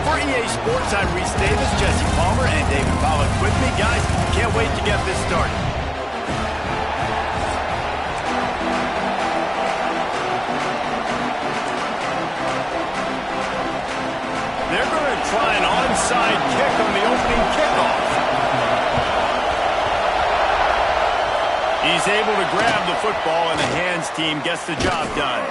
For EA Sports, I'm Reese Davis, Jesse Palmer, and David Pollock with me. Guys, can't wait to get this started. They're going to try an onside kick on the opening kickoff. He's able to grab the football, and the hands team gets the job done.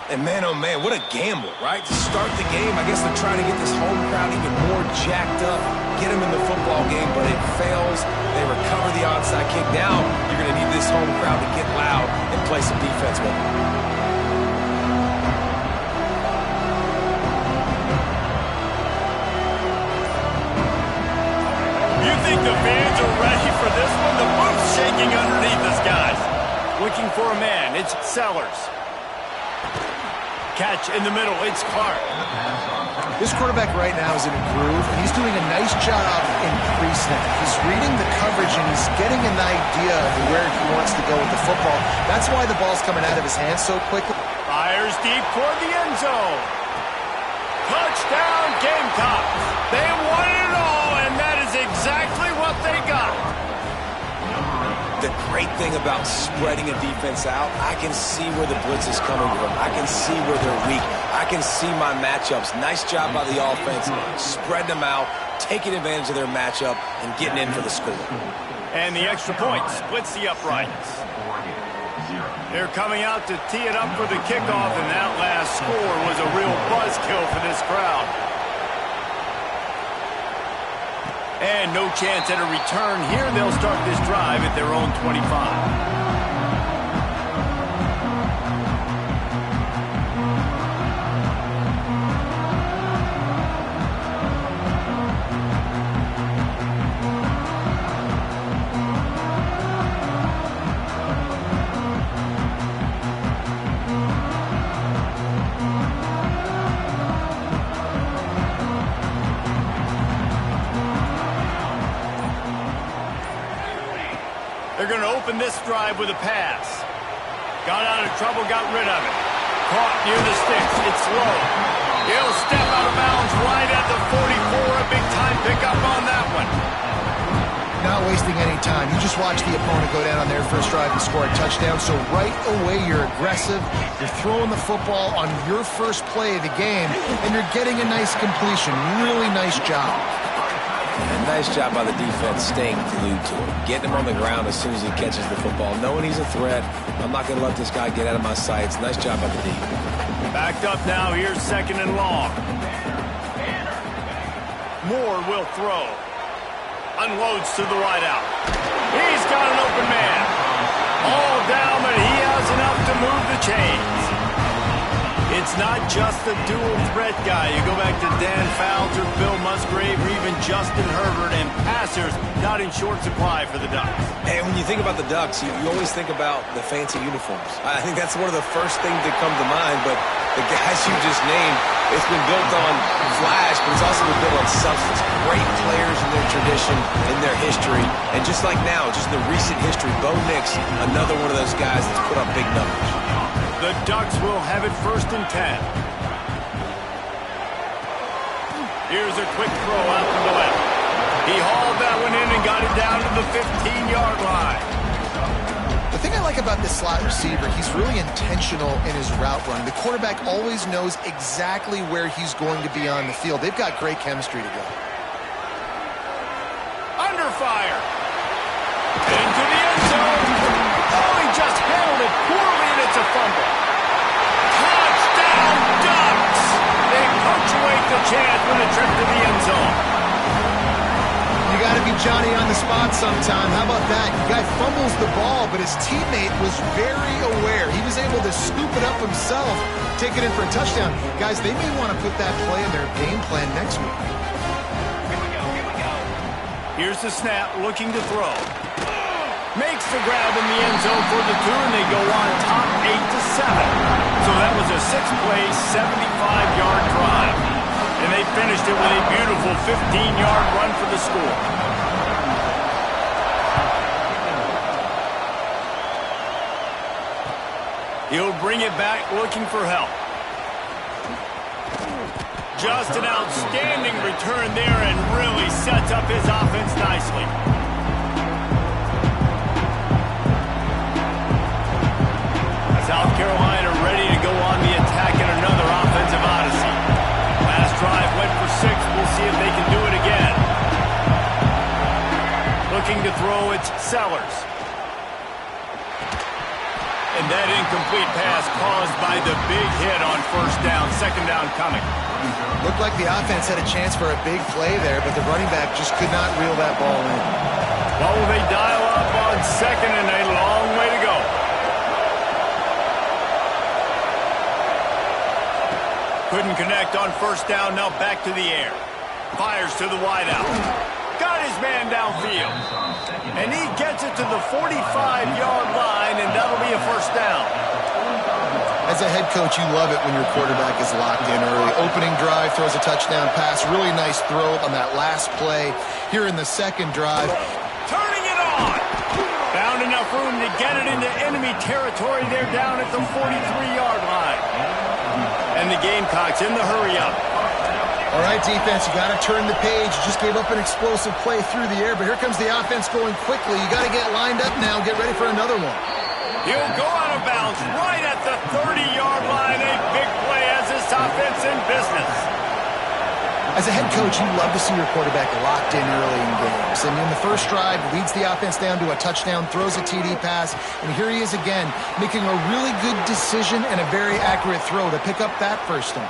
And man, oh man, what a gamble, right? To start the game, I guess they're trying to get this home crowd even more jacked up, get them in the football game, but it fails. They recover the onside kick. Now you're going to need this home crowd to get loud and play some defense with them. You think the fans are ready for this one? The boot's shaking underneath us, guys. Looking for a man, it's Sellers. Catch in the middle, it's Clark. This quarterback right now is in a groove, and he's doing a nice job in pre-snap. He's reading the coverage, and he's getting an idea of where he wants to go with the football. That's why the ball's coming out of his hands so quickly. Fires deep toward the end zone. Touchdown, Gamecocks. They won it all, and that is exactly what they got. The great thing about spreading a defense out, I can see where the blitz is coming from. I can see where they're weak. I can see my matchups. Nice job by the offense. Spread them out, taking advantage of their matchup, and getting in for the score. And the extra point splits the uprights. They're coming out to tee it up for the kickoff, and that last score was a real buzzkill for this crowd. And no chance at a return here. They'll start this drive at their own 25. They're going to open this drive with a pass. Got out of trouble, got rid of it. Caught near the sticks. It's low. He'll step out of bounds right at the 44. A big-time pickup on that one. Not wasting any time. You just watch the opponent go down on their first drive and score a touchdown. So right away, you're aggressive. You're throwing the football on your first play of the game, and you're getting a nice completion. Really nice job. And nice job by the defense staying glued to him. Getting him on the ground as soon as he catches the football. Knowing he's a threat. I'm not going to let this guy get out of my sights. Nice job by the D. Backed up now. Here's 2nd and long. Moore will throw. Unloads to the wide out. He's got an open man. All down, but he has enough to move the chains. It's not just the dual threat guy. You go back to Dan Fouts or Bill Musgrave or even Justin Herbert, and passers not in short supply for the Ducks. And when you think about the Ducks, you always think about the fancy uniforms. I think that's one of the first things that come to mind, but the guys you just named, it's been built on flash, but it's also been built on substance. Great players in their tradition, in their history, and just like now, just the recent history, Bo Nix, another one of those guys that's put up big numbers. The Ducks will have it 1st and 10. Here's a quick throw out to the left. He hauled that one in and got it down to the 15-yard line. The thing I like about this slot receiver, he's really intentional in his route running. The quarterback always knows exactly where he's going to be on the field. They've got great chemistry together. Under fire. Into the end zone. Oh, he just handled it poorly, and it's a fumble. Touchdown, Ducks! They punctuate the chance with a trip to the end zone. You got to be Johnny on the spot sometime. How about that? The guy fumbles the ball, but his teammate was very aware. He was able to scoop it up himself, take it in for a touchdown. Guys, they may want to put that play in their game plan next week. Here we go. Here's the snap, looking to throw. Makes the grab in the end zone for the 2, and they go on top 8-7. So that was a 6-play, 75-yard drive. And they finished it with a beautiful 15-yard run for the score. He'll bring it back, looking for help. Just an outstanding return there and really sets up his offense nicely. South Carolina ready to go on the attack in another offensive odyssey. Last drive went for 6. We'll see if they can do it again. Looking to throw, it's Sellers. And that incomplete pass caused by the big hit on first down. Second down coming. Looked like the offense had a chance for a big play there, but the running back just could not reel that ball in. Well, will they dial up on second and a long way to go? Couldn't connect on first down, now back to the air. Fires to the wideout. Got his man downfield. And he gets it to the 45-yard line, and that'll be a first down. As a head coach, you love it when your quarterback is locked in early. Opening drive, throws a touchdown pass. Really nice throw on that last play. Here in the second drive. Turning it on. Found enough room to get it into enemy territory. They're down at the 43-yard line. And the Gamecocks in the hurry-up. All right, defense, you got to turn the page. You just gave up an explosive play through the air, but here comes the offense going quickly. You got to get lined up now. Get ready for another one. He'll go out of bounds right at the 30-yard line. A big play as this offense in business. As a head coach, you love to see your quarterback locked in early in games. And in the first drive, leads the offense down to a touchdown, throws a TD pass, and here he is again, making a really good decision and a very accurate throw to pick up that first down.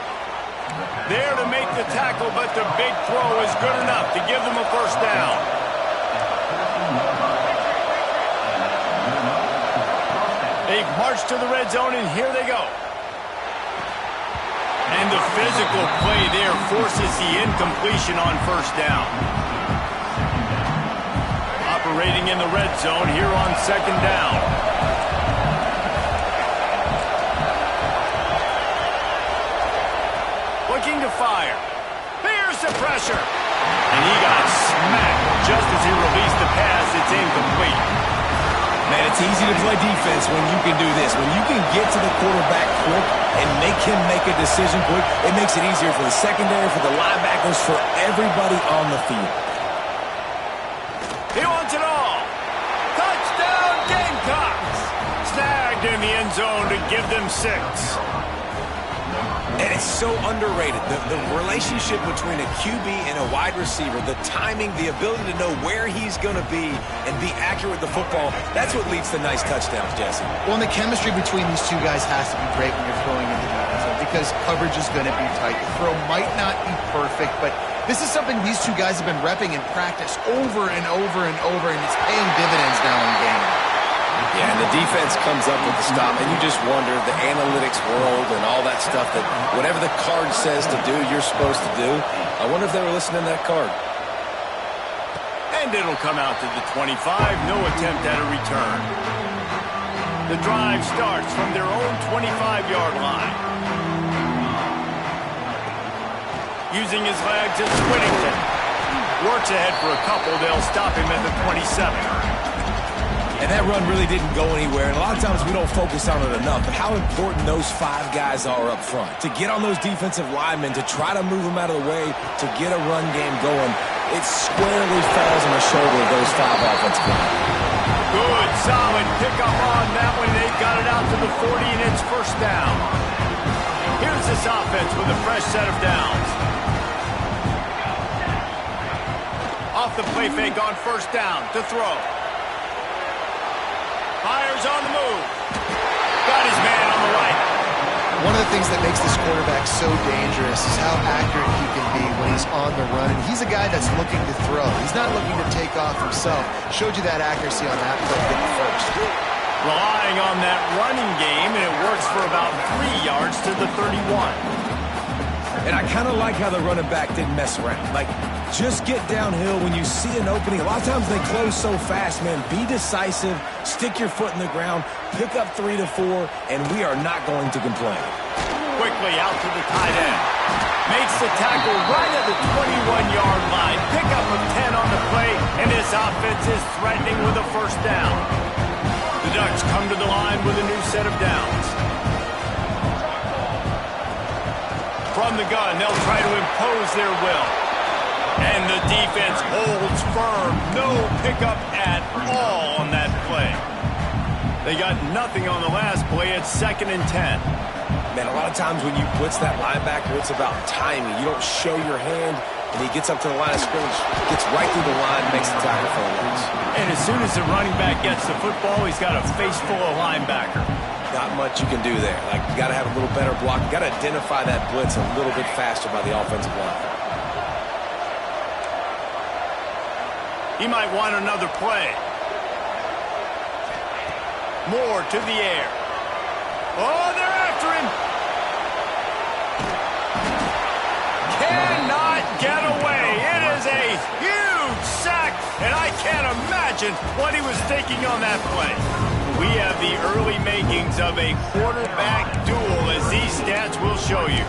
There to make the tackle, but the big throw is good enough to give them a first down. They've marched to the red zone, and here they go. And the physical play there forces the incompletion on first down. Operating in the red zone here on second down. Looking to fire. Here's the pressure. And he got smacked just as he released the pass. It's incomplete. Man, it's easy to play defense when you can do this. When you can get to the quarterback quick and make him make a decision quick, it makes it easier for the secondary, for the linebackers, for everybody on the field. He wants it all. Touchdown, Gamecocks. Snagged in the end zone to give them 6. And it's so underrated. The relationship between a QB and a wide receiver, the timing, the ability to know where he's going to be and be accurate with the football, that's what leads to nice touchdowns, Jesse. Well, and the chemistry between these two guys has to be great when you're throwing into the end zone because coverage is going to be tight. The throw might not be perfect, but this is something these two guys have been repping in practice over and over and over, and it's paying dividends now in game. Yeah, and the defense comes up with the stop, and you just wonder, the analytics world and all that stuff, that whatever the card says to do, you're supposed to do. I wonder if they were listening to that card. And it'll come out to the 25. No attempt at a return. The drive starts from their own 25-yard line. Using his legs, it's Whittington. Works ahead for a couple. They'll stop him at the 27. And that run really didn't go anywhere, and a lot of times we don't focus on it enough, but how important those 5 guys are up front. To get on those defensive linemen, to try to move them out of the way, to get a run game going, it squarely falls on the shoulder of those 5 offensive linemen. Good, solid pickup on that one. They've got it out to the 40, and it's first down. Here's this offense with a fresh set of downs. Off the play fake on first down to throw. Fires on the move. Got his man on the right. One of the things that makes this quarterback so dangerous is how accurate he can be when he's on the run. And he's a guy that's looking to throw. He's not looking to take off himself. Showed you that accuracy on that play to get the first. Relying on that running game, and it works for about 3 yards to the 31. And I kind of like how the running back didn't mess around. Like, just get downhill when you see an opening. A lot of times they close so fast, man. Be decisive, stick your foot in the ground, pick up 3 to 4, and we are not going to complain. Quickly out to the tight end. Makes the tackle right at the 21-yard line. Pick up of 10 on the play, and this offense is threatening with a first down. The Ducks come to the line with a new set of downs. From the gun, they'll try to impose their will. And the defense holds firm. No pickup at all on that play. They got nothing on the last play. It's 2nd and 10. Man, a lot of times when you blitz that linebacker, it's about timing. You don't show your hand, and he gets up to the line of scrimmage, gets right through the line, makes the tackle for a loss. And as soon as the running back gets the football, he's got a face full of linebacker. Not much you can do there. Like, you got to have a little better block. You got to identify that blitz a little bit faster by the offensive line. He might want another play. Moore to the air. Oh, they're after him. Cannot get away. It is a huge sack, and I can't imagine what he was thinking on that play. We have the early makings of a quarterback duel, as these stats will show you.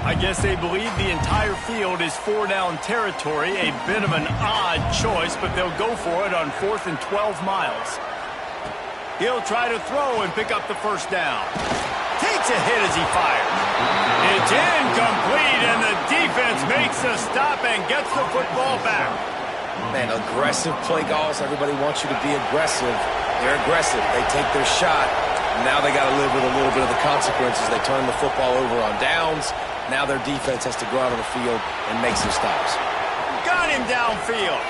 I guess they believe the entire field is 4-down territory. A bit of an odd choice, but they'll go for it on 4th and 12 miles. He'll try to throw and pick up the first down. Takes a hit as he fires. It's incomplete, and the defense makes a stop and gets the football back. Man, aggressive play calls. Everybody wants you to be aggressive. They're aggressive. They take their shot. Now they got to live with a little bit of the consequences. They turn the football over on downs. Now their defense has to go out on the field and make some stops. Got him downfield.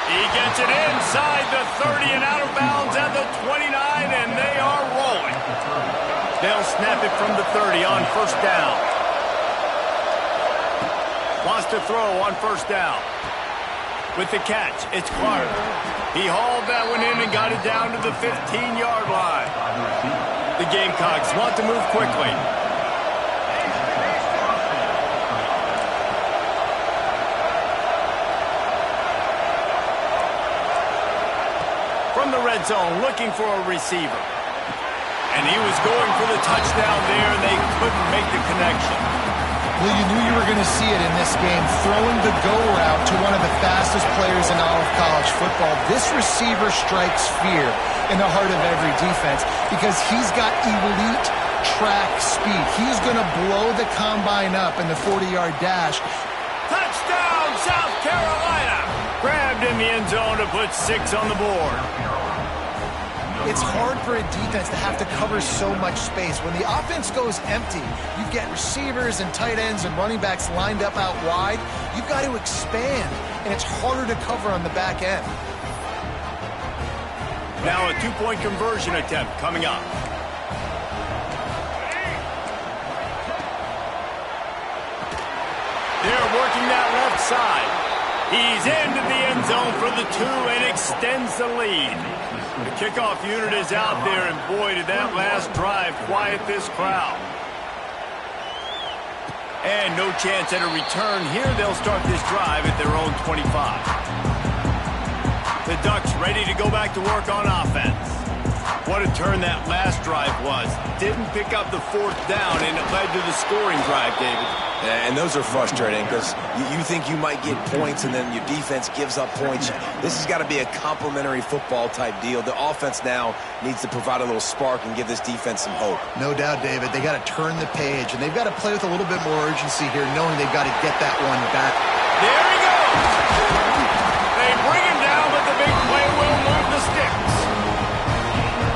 He gets it inside the 30 and out of bounds at the 29, and they are rolling. They'll snap it from the 30 on first down. Wants to throw on first down. With the catch, it's Clark. He hauled that one in and got it down to the 15-yard line. The Gamecocks want to move quickly. From the red zone, looking for a receiver. And he was going for the touchdown there, and they couldn't make the connection. Well, you knew you were going to see it in this game, throwing the go route to one of the fastest players in all of college football. This receiver strikes fear in the heart of every defense because he's got elite track speed. He's going to blow the combine up in the 40-yard dash. Touchdown, South Carolina! Grabbed in the end zone to put 6 on the board. It's hard for a defense to have to cover so much space. When the offense goes empty, you get receivers and tight ends and running backs lined up out wide. You've got to expand, and it's harder to cover on the back end. Now a 2-point conversion attempt coming up. They're working that left side. He's into the end zone for the 2 and extends the lead. The kickoff unit is out there, and boy, did that last drive quiet this crowd. And no chance at a return here. They'll start this drive at their own 25. The Ducks ready to go back to work on offense. What a turn that last drive was. Didn't pick up the 4th down, and it led to the scoring drive, David. And those are frustrating because you think you might get points and then your defense gives up points. This has got to be a complementary football type deal. The offense now needs to provide a little spark and give this defense some hope. No doubt, David. They got to turn the page, and they've got to play with a little bit more urgency here, knowing they've got to get that one back. There he goes! They bring him down, but the big play will move the sticks.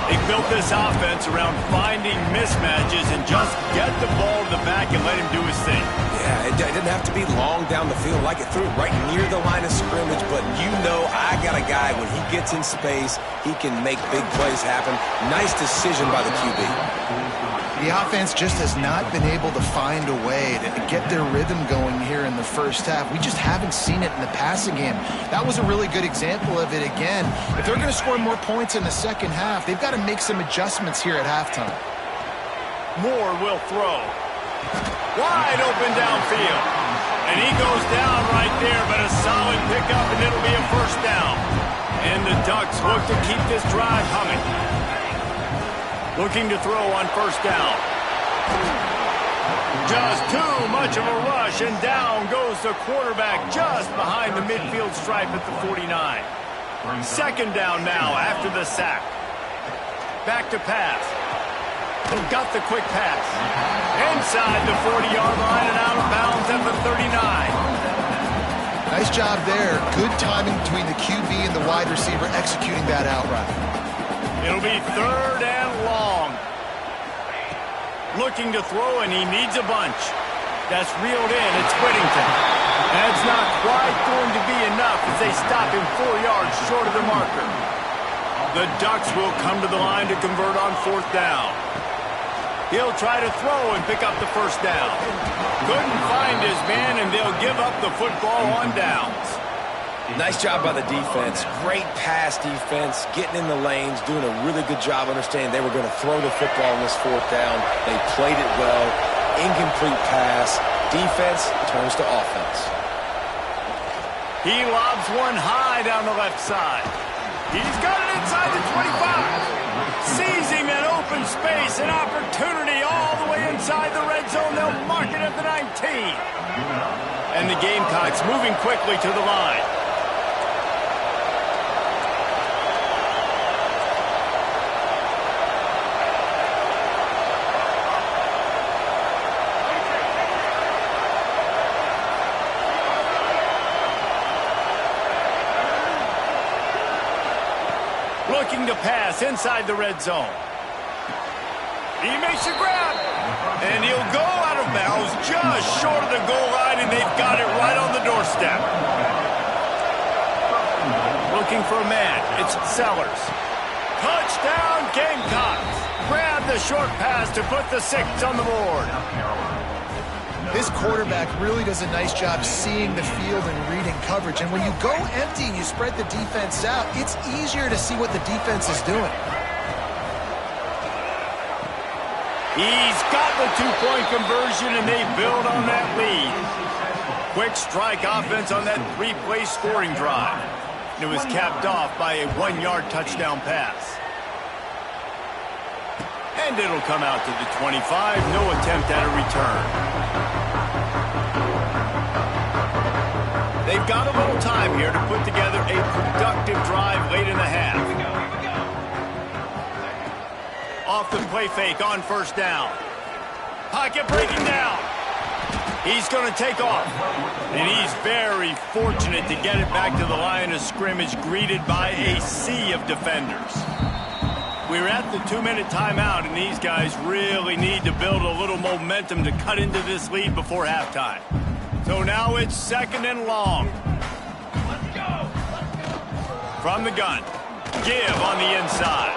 They built this offense around finding mismatches and just get the ball to the back and let him do his thing. Yeah, it didn't have to be long down the field like it threw it right near the line of scrimmage, but you know I got a guy, when he gets in space, he can make big plays happen. Nice decision by the QB. The offense just has not been able to find a way to get their rhythm going here in the first half. We just haven't seen it in the passing game. That was a really good example of it again. If they're going to score more points in the second half, they've got to make some adjustments here at halftime. Moore will throw. Wide open downfield. And he goes down right there, but a solid pickup, and it'll be a first down. And the Ducks look to keep this drive humming. Looking to throw on first down. Just too much of a rush, and down goes the quarterback just behind the midfield stripe at the 49. Second down now after the sack. Back to pass. Got the quick pass. Inside the 40-yard line and out of bounds at the 39. Nice job there. Good timing between the QB and the wide receiver executing that out route. It'll be third and long. Looking to throw, and he needs a bunch. That's reeled in. It's Whittington. That's not quite going to be enough as they stop him 4 yards short of the marker. The Ducks will come to the line to convert on fourth down. He'll try to throw and pick up the first down. Couldn't find his man, and they'll give up the football on downs. Nice job by the defense. Great pass defense, getting in the lanes, doing a really good job understanding they were going to throw the football on this fourth down. They played it well. Incomplete pass. Defense turns to offense. He lobs one high down the left side. He's got it inside the 25. Sees him in open space, an opportunity all the way inside the red zone. They'll mark it at the 19. And the Gamecocks moving quickly to the line. Looking to pass inside the red zone. He makes a grab. And he'll go out of bounds just short of the goal line, and they've got it right on the doorstep. Looking for a man. It's Sellers. Touchdown, Gamecocks. Grab the short pass to put the 6 on the board. This quarterback really does a nice job seeing the field and reading coverage. And when you go empty and you spread the defense out, it's easier to see what the defense is doing. He's got the 2-point conversion, and they build on that lead. Quick strike offense on that 3-play scoring drive. And it was capped off by a 1-yard touchdown pass. And it'll come out to the 25. No attempt at a return. They've got a little time here to put together a productive drive late in the half. Off the play fake on first down. Pocket breaking down. He's going to take off. And he's very fortunate to get it back to the line of scrimmage, greeted by a sea of defenders. We're at the 2-minute timeout, and these guys really need to build a little momentum to cut into this lead before halftime. So now it's second and long. Let's go. From the gun. Give on the inside.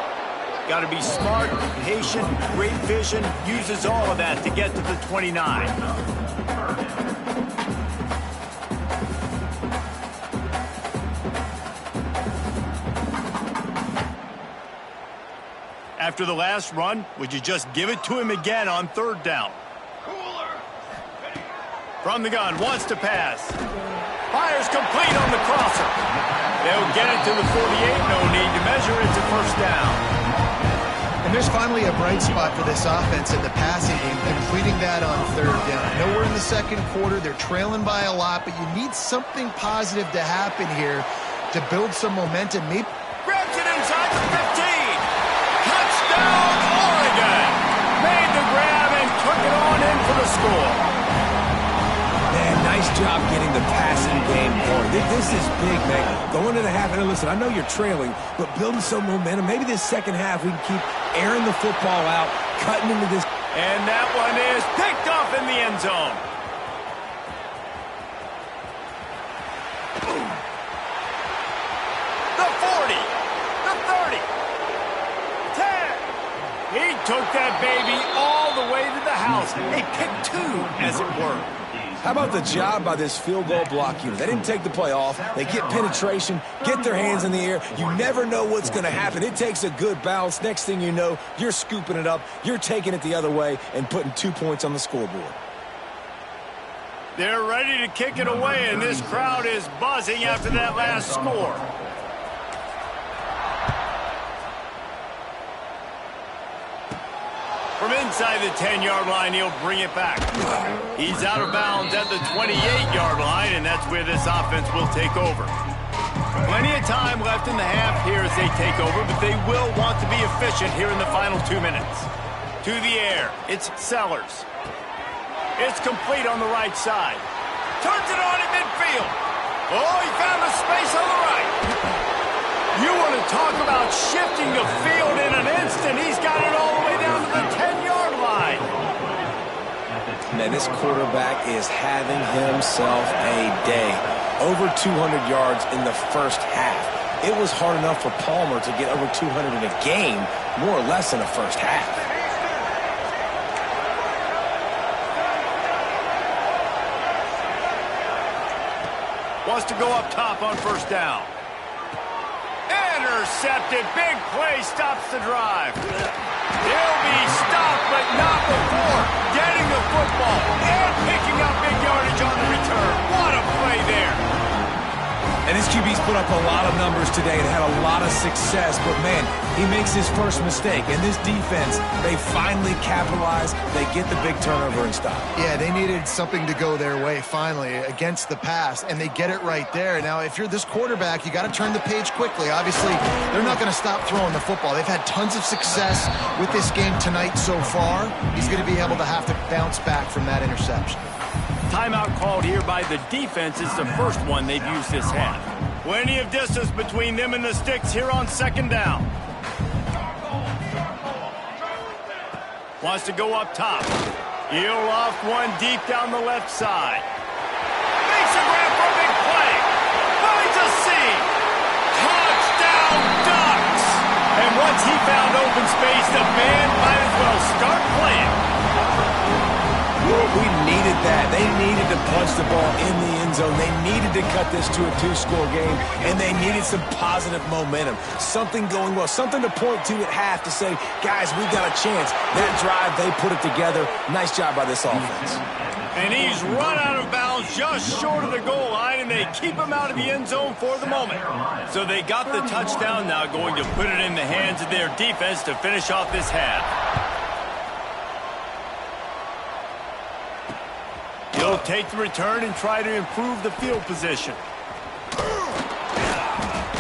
Got to be smart, patient, great vision. Uses all of that to get to the 29. After the last run, would you just give it to him again on third down? From the gun, wants to pass. Fires complete on the crosser. They'll get it to the 48. No need to measure it to first down. And there's finally a bright spot for this offense in the passing game, completing that on third down. I know we're in the second quarter. They're trailing by a lot, but you need something positive to happen here to build some momentum. Maybe Grabs it inside the 15. Touchdown, Oregon. Made the grab and took it on in for the score. Man, nice job getting the passing game going. This is big, man. Going to the half, and listen, I know you're trailing, but building some momentum. Maybe this second half we can keep airing the football out, cutting into this. And that one is picked off in the end zone. The 40, the 30, 10. He took that baby all the way to the house. A pick 2, as it were. How about the job by this field goal block unit? They didn't take the play off. They get penetration, get their hands in the air. You never know what's going to happen. It takes a good bounce. Next thing you know, you're scooping it up. You're taking it the other way and putting 2 points on the scoreboard. They're ready to kick it away, and this crowd is buzzing after that last score. From inside the 10-yard line, he'll bring it back. He's out of bounds at the 28-yard line, and that's where this offense will take over. Plenty of time left in the half here as they take over, but they will want to be efficient here in the final 2 minutes. To the air, it's Sellers. It's complete on the right side. Turns it on at midfield. Oh, he found a space on the right. You want to talk about shifting the field in an instant. He's got it all the way down to the 10-yard line. Man, this quarterback is having himself a day. Over 200 yards in the first half. It was hard enough for Palmer to get over 200 in a game, more or less in the first half. Wants to go up top on first down. Intercepted. Big play stops the drive. He'll be stopped, but not before getting the football and picking up big yardage on the return. What a play there. And his QB's put up a lot of numbers today and had a lot of success, but man, he makes his first mistake. And this defense, they finally capitalize. They get the big turnover and stop. Yeah, they needed something to go their way finally against the pass, and they get it right there. Now, if you're this quarterback, you got to turn the page quickly. Obviously, they're not going to stop throwing the football. They've had tons of success with this game tonight so far. He's going to be able to have to bounce back from that interception. Timeout called here by the defense. It's the first one they've used this half. Plenty of distance between them and the sticks here on second down. Wants to go up top. He'll off one deep down the left side. Makes a grab for a big play. Finds a seam. Touchdown Ducks! And once he found open space, the band might as well start playing. We needed that. They needed to punch the ball in the end zone. They needed to cut this to a 2-score game, and they needed some positive momentum. Something going well, something to point to at half to say, guys, we got a chance. That drive, they put it together. Nice job by this offense. And he's run out of bounds just short of the goal line, and they keep him out of the end zone for the moment. So they got the touchdown, now going to put it in the hands of their defense to finish off this half. He'll take the return and try to improve the field position.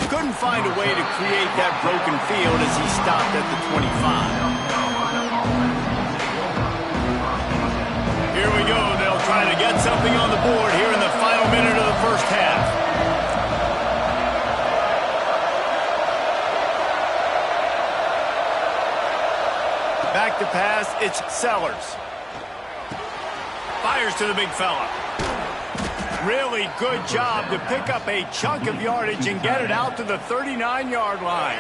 Couldn't find a way to create that broken field as he stopped at the 25. Here we go. They'll try to get something on the board here in the final minute of the first half. Back to pass, it's Sellers. Fires to the big fella. Really good job to pick up a chunk of yardage and get it out to the 39-yard line.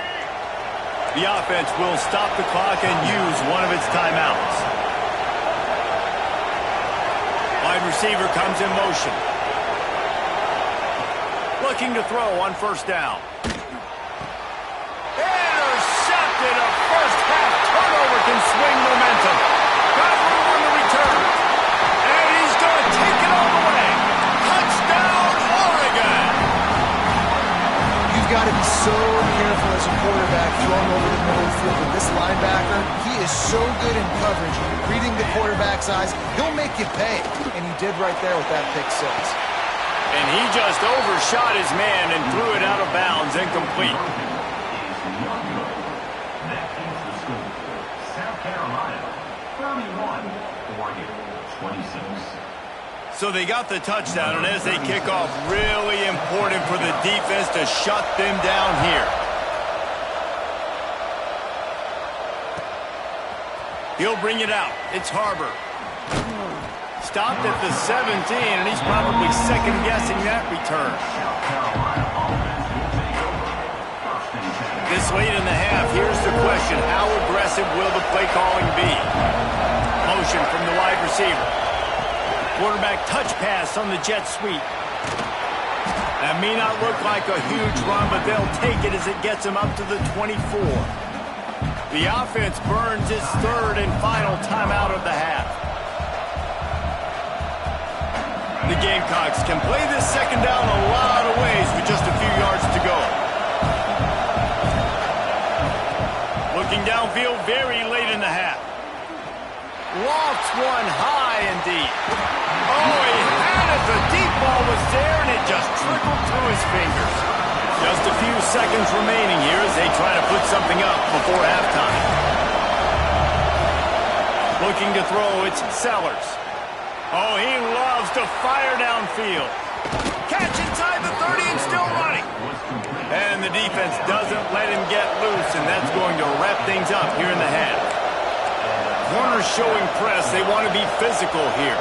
The offense will stop the clock and use one of its timeouts. Wide receiver comes in motion. Looking to throw on first down. Intercepted. A first half turnover can swing momentum. Got room on the return. Take it all the way. Touchdown, Oregon. You've got to be so careful as a quarterback throwing over the middle of the field with this linebacker. He is so good in coverage, reading the quarterback's eyes. He'll make you pay, and he did right there with that pick six. And he just overshot his man and threw it out of bounds, incomplete. That is the score. South Carolina, 31, Oregon, 26. So they got the touchdown, and as they kick off, really important for the defense to shut them down here. He'll bring it out. It's Harbor. Stopped at the 17, and he's probably second-guessing that return. This late in the half, here's the question. How aggressive will the play calling be? Motion from the wide receiver. Quarterback touch pass on the jet sweep. That may not look like a huge run, but they'll take it as it gets them up to the 24. The offense burns its third and final timeout of the half. The Gamecocks can play this second down a lot of ways with just a few yards to go. Looking downfield very late in the half. Lofts one high and deep. Oh, he had it. The deep ball was there, and it just trickled through his fingers. Just a few seconds remaining here as they try to put something up before halftime. Looking to throw, it's Sellers. Oh, he loves to fire downfield. Catch inside the 30 and still running. And the defense doesn't let him get loose, and that's going to wrap things up here in the half. Corners showing press. They want to be physical here.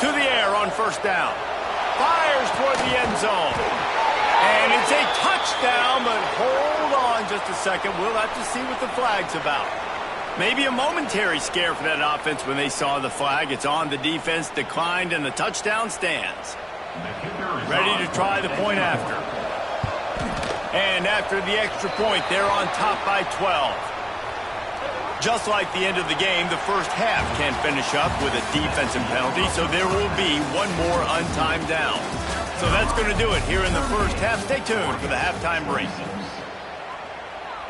To the air on first down. Fires toward the end zone. And it's a touchdown, but hold on just a second. We'll have to see what the flag's about. Maybe a momentary scare for that offense when they saw the flag. It's on, the defense declined, and the touchdown stands. Ready to try the point after. And after the extra point, they're on top by 12. Just like the end of the game, the first half can finish up with a defensive penalty, so there will be one more untimed down. So that's going to do it here in the first half. Stay tuned for the halftime break.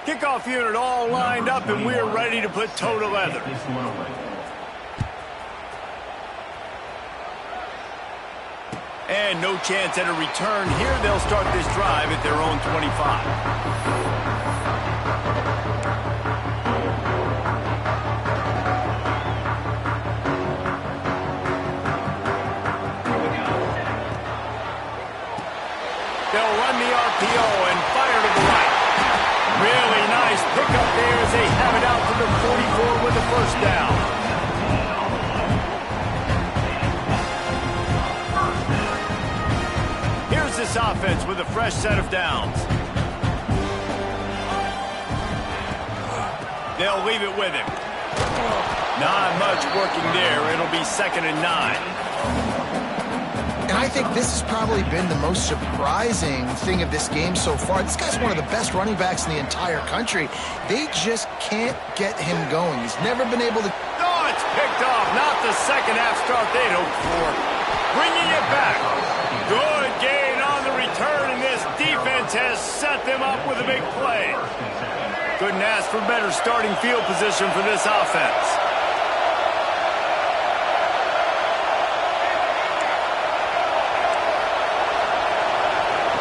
Kickoff unit all lined up, and we're ready to put toe to leather. And no chance at a return here. They'll start this drive at their own 25. They'll run the RPO and fire to the right. Really nice pickup there as they have it out to the 44 with the first down. Here's this offense with a fresh set of downs. They'll leave it with him. Not much working there. It'll be 2nd and 9. And I think this has probably been the most surprising thing of this game so far. This guy's one of the best running backs in the entire country. They just can't get him going. He's never been able to... Oh, it's picked off. Not the second half start they'd hoped for. Bringing it back. Good gain on the return, and this defense has set them up with a big play. Couldn't ask for better starting field position for this offense.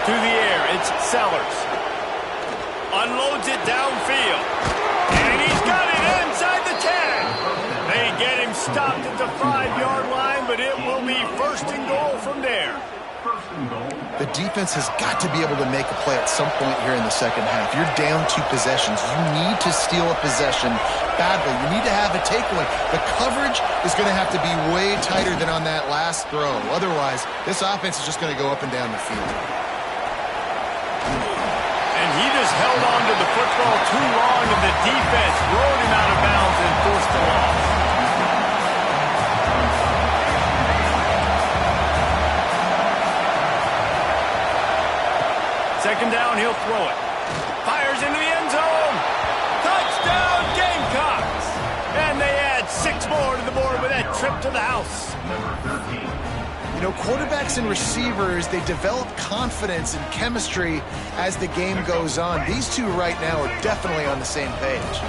To the air, it's Sellers. Unloads it downfield. And he's got it inside the 10. They get him stopped at the 5-yard line, but it will be 1st and goal from there. The defense has got to be able to make a play at some point here in the second half. You're down 2 possessions. You need to steal a possession badly. You need to have a takeaway. The coverage is going to have to be way tighter than on that last throw. Otherwise, this offense is just going to go up and down the field. And he just held on to the football too long, and the defense rode him out of bounds and forced the loss. Second down, he'll throw it. Fires into the end zone. Touchdown, Gamecocks! And they add 6 more to the board with that trip to the house. You know, quarterbacks and receivers, they develop confidence and chemistry as the game goes on. These two right now are definitely on the same page.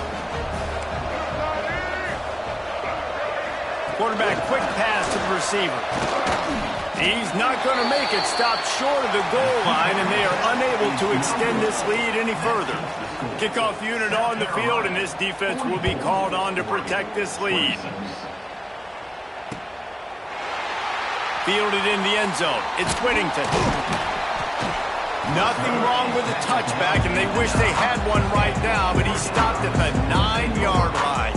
Quarterback, quick pass to the receiver. He's not going to make it. Stopped short of the goal line, and they are unable to extend this lead any further. Kickoff unit on the field, and this defense will be called on to protect this lead. Fielded in the end zone. It's Whittington. Nothing wrong with the touchback, and they wish they had one right now, but he stopped at the 9-yard line.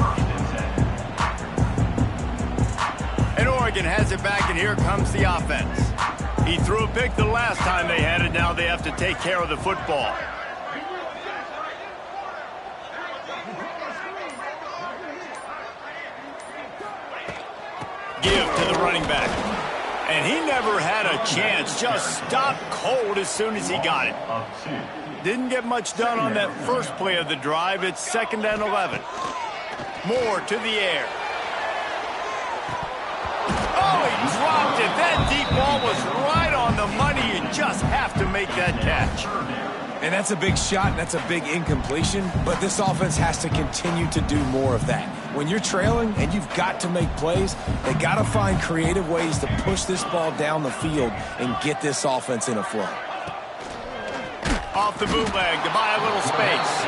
And Oregon has it back, and here comes the offense. He threw a pick the last time they had it. Now they have to take care of the football. give to the running back. And he never had a chance, just stopped cold as soon as he got it. Didn't get much done on that first play of the drive. It's 2nd and 11. Moore to the air. Oh, he dropped it. That deep ball was right on the money. You just have to make that catch. And that's a big shot, and that's a big incompletion, but this offense has to continue to do more of that. When you're trailing and you've got to make plays, they got to find creative ways to push this ball down the field and get this offense in a flow. Off the bootleg to buy a little space.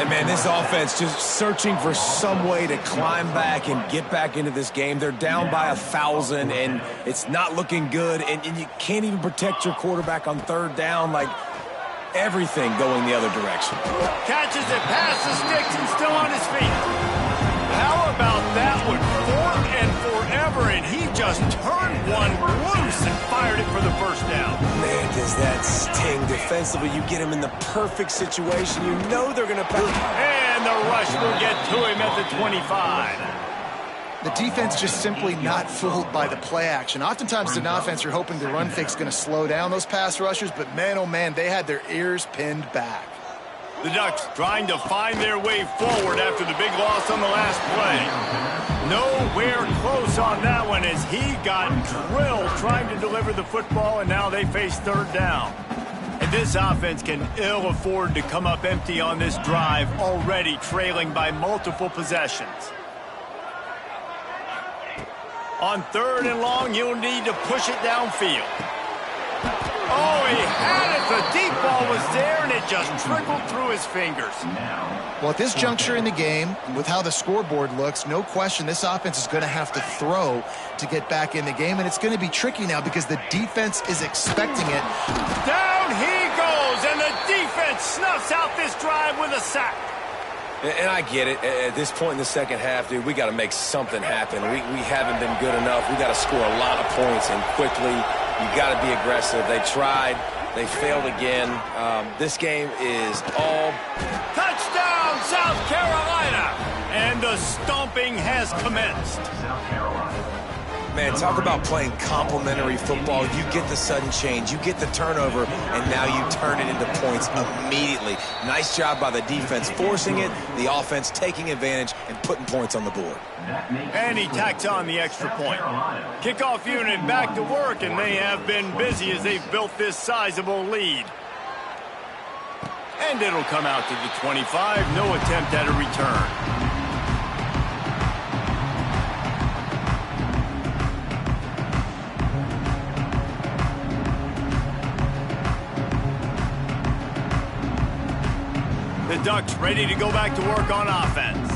And, man, this offense just searching for some way to climb back and get back into this game. They're down by 1,000, and it's not looking good, and you can't even protect your quarterback on 3rd down. Like, everything going the other direction. Catches it past the sticks and still on his feet. How about that one? 4th and forever, and he just turned one loose and fired it for the first down. Man, does that sting defensively. You get him in the perfect situation. You know they're going to pass. And the rush will get to him at the 25. The defense just simply not fooled by the play action. Oftentimes, in offense, you're hoping the run fake's going to slow down those pass rushers, but man, oh man, they had their ears pinned back. The Ducks trying to find their way forward after the big loss on the last play. Nowhere close on that one as he got drilled trying to deliver the football, and now they face 3rd down. And this offense can ill afford to come up empty on this drive, already trailing by multiple possessions. On 3rd and long, you'll need to push it downfield. Oh, he had it. The deep ball was there, and it just trickled through his fingers. Well, at this juncture in the game, with how the scoreboard looks, no question this offense is going to have to throw to get back in the game, and it's going to be tricky now because the defense is expecting it. Down he goes, and the defense snuffs out this drive with a sack. And I get it. At this point in the second half, dude, we got to make something happen. We haven't been good enough. We got to score a lot of points, and quickly. You got to be aggressive. They tried. They failed again. This game is all... Touchdown, South Carolina! And the stomping has commenced. South Carolina. Man, talk about playing complementary football. You get the sudden change. You get the turnover, and now you turn it into points immediately. Nice job by the defense forcing it, the offense taking advantage and putting points on the board. And he tacks on the extra point. Kickoff unit back to work, and they have been busy as they've built this sizable lead. And it'll come out to the 25. No attempt at a return. The Ducks ready to go back to work on offense.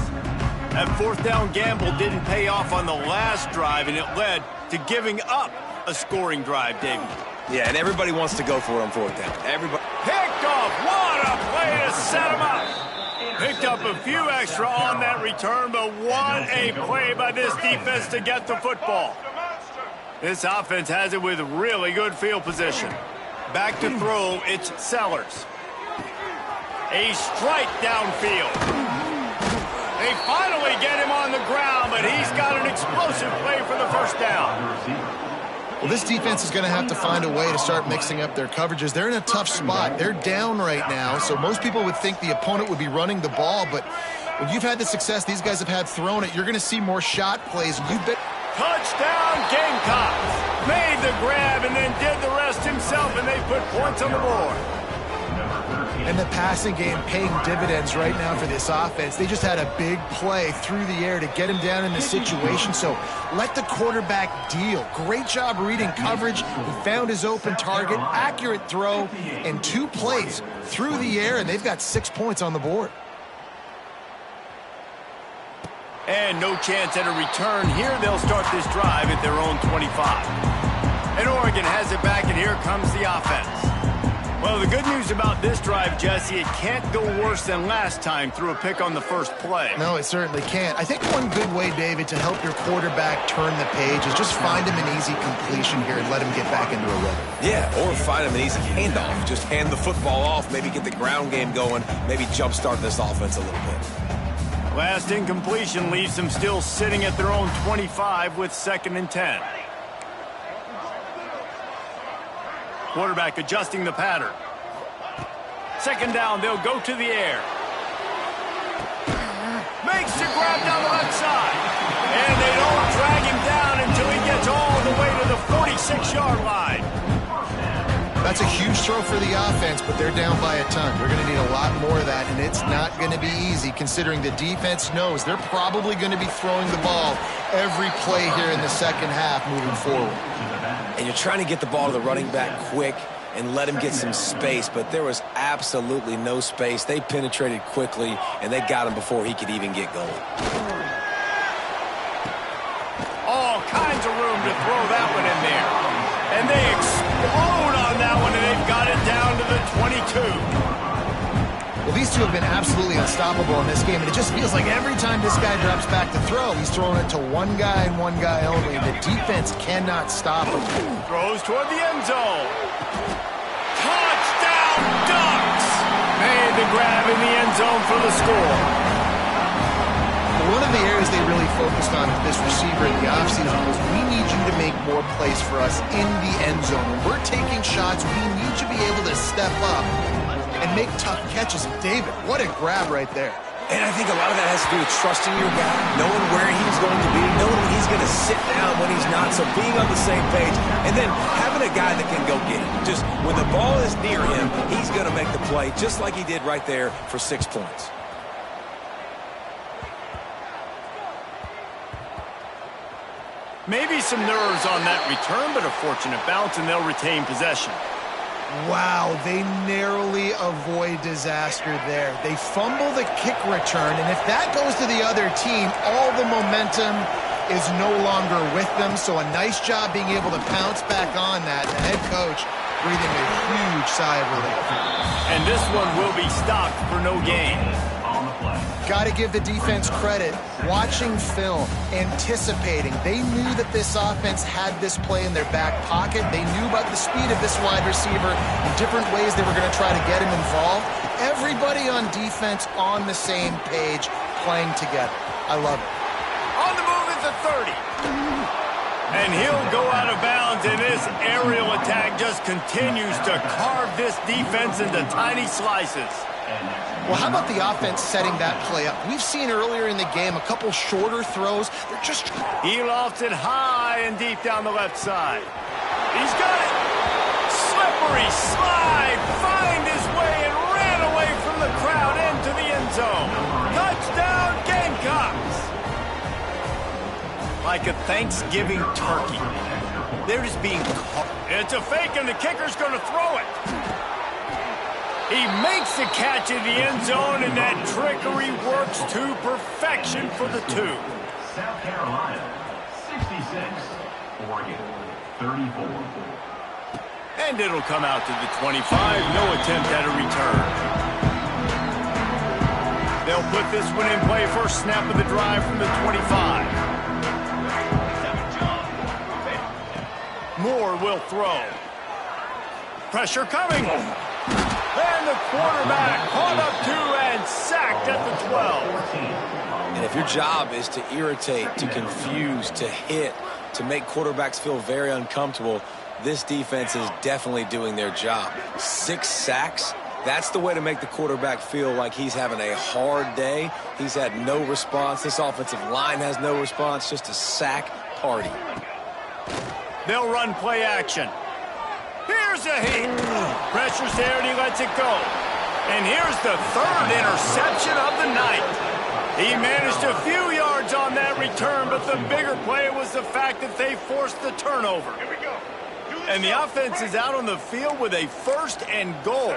That 4th down gamble didn't pay off on the last drive, and it led to giving up a scoring drive, David. Yeah, and everybody wants to go for it on 4th down. Everybody. Picked off. What a play to set him up. Picked up a few extra on that return, but what a play by this defense to get the football. This offense has it with really good field position. Back to throw, it's Sellers. A strike downfield. They finally get him on the ground, but he's got an explosive play for the first down. Well, this defense is going to have to find a way to start mixing up their coverages. They're in a tough spot. They're down right now, so most people would think the opponent would be running the ball, but when you've had the success these guys have had throwing it, you're going to see more shot plays. Touchdown, Gamecocks. Made the grab and then did the rest himself, and they put points on the board. And the passing game paying dividends right now for this offense. They just had a big play through the air to get him down in the situation. So let the quarterback deal. Great job reading coverage. He found his open target, accurate throw, and 2 plays through the air, and they've got 6 points on the board. And no chance at a return here. They'll start this drive at their own 25. And Oregon has it back, and here comes the offense. Well, the good news about this drive, Jesse, it can't go worse than last time through a pick on the first play. No, it certainly can't. I think one good way, David, to help your quarterback turn the page is just find him an easy completion here and let him get back into a rhythm. Yeah, or find him an easy handoff. Just hand the football off, maybe get the ground game going, maybe jumpstart this offense a little bit. Last incompletion leaves them still sitting at their own 25 with 2nd and 10. Quarterback adjusting the pattern. 2nd down, they'll go to the air. Makes the grab down the left side. And they don't drag him down until he gets all the way to the 46-yard line. That's a huge throw for the offense, but they're down by a ton. They're going to need a lot more of that, and it's not going to be easy considering the defense knows they're probably going to be throwing the ball every play here in the second half moving forward. And you're trying to get the ball to the running back quick and let him get some space, but there was absolutely no space. They penetrated quickly, and they got him before he could even get going. All kinds of room to throw that one in there. And they explode on that one, and they've got it down to the 22. Well, these two have been absolutely unstoppable in this game, and it just feels like every time this guy drops back to throw, he's throwing it to one guy and one guy only. The defense cannot stop him. Throws toward the end zone. Touchdown, Ducks! Made the grab in the end zone for the score. One of the areas they really focused on with this receiver in the offseason was we need you to make more plays for us in the end zone. When we're taking shots, we need you to be able to step up and make tough catches. David, what a grab right there. And I think a lot of that has to do with trusting your guy, knowing where he's going to be, knowing when he's going to sit down, when he's not, so being on the same page, and then having a guy that can go get it. Just when the ball is near him, he's going to make the play, just like he did right there for 6 points. Maybe some nerves on that return, but a fortunate bounce, and they'll retain possession. Wow, they narrowly avoid disaster there. They fumble the kick return, and if that goes to the other team, all the momentum is no longer with them. So a nice job being able to pounce back on that. The head coach breathing a huge sigh of relief. And this one will be stopped for no gain. Got to give the defense credit. Watching film, anticipating. They knew that this offense had this play in their back pocket. They knew about the speed of this wide receiver and different ways they were going to try to get him involved. Everybody on defense on the same page, playing together. I love it. On the move at the 30. And he'll go out of bounds, and this aerial attack just continues to carve this defense into tiny slices. Well, how about the offense setting that play up? We've seen earlier in the game a couple shorter throws. They're just... He lofts it high and deep down the left side. He's got it. Slippery slide. Find his way and ran away from the crowd into the end zone. Touchdown, Gamecocks. Like a Thanksgiving turkey. They're just being caught. It's a fake, and the kicker's going to throw it. He makes the catch in the end zone, and that trickery works to perfection for the two. South Carolina, 66. Oregon, 34. And it'll come out to the 25. No attempt at a return. They'll put this one in play. First snap of the drive from the 25. Moore will throw. Pressure coming. And the quarterback caught up to and sacked at the 12. And if your job is to irritate, to confuse, to hit, to make quarterbacks feel very uncomfortable, this defense is definitely doing their job. 6 sacks, that's the way to make the quarterback feel like he's having a hard day. He's had no response. This offensive line has no response, just a sack party. They'll run play action. Here's a hit. Pressure's there, and he lets it go. And here's the 3rd interception of the night. He managed a few yards on that return, but the bigger play was the fact that they forced the turnover. Here we go. And the offense is out on the field with a 1st and goal.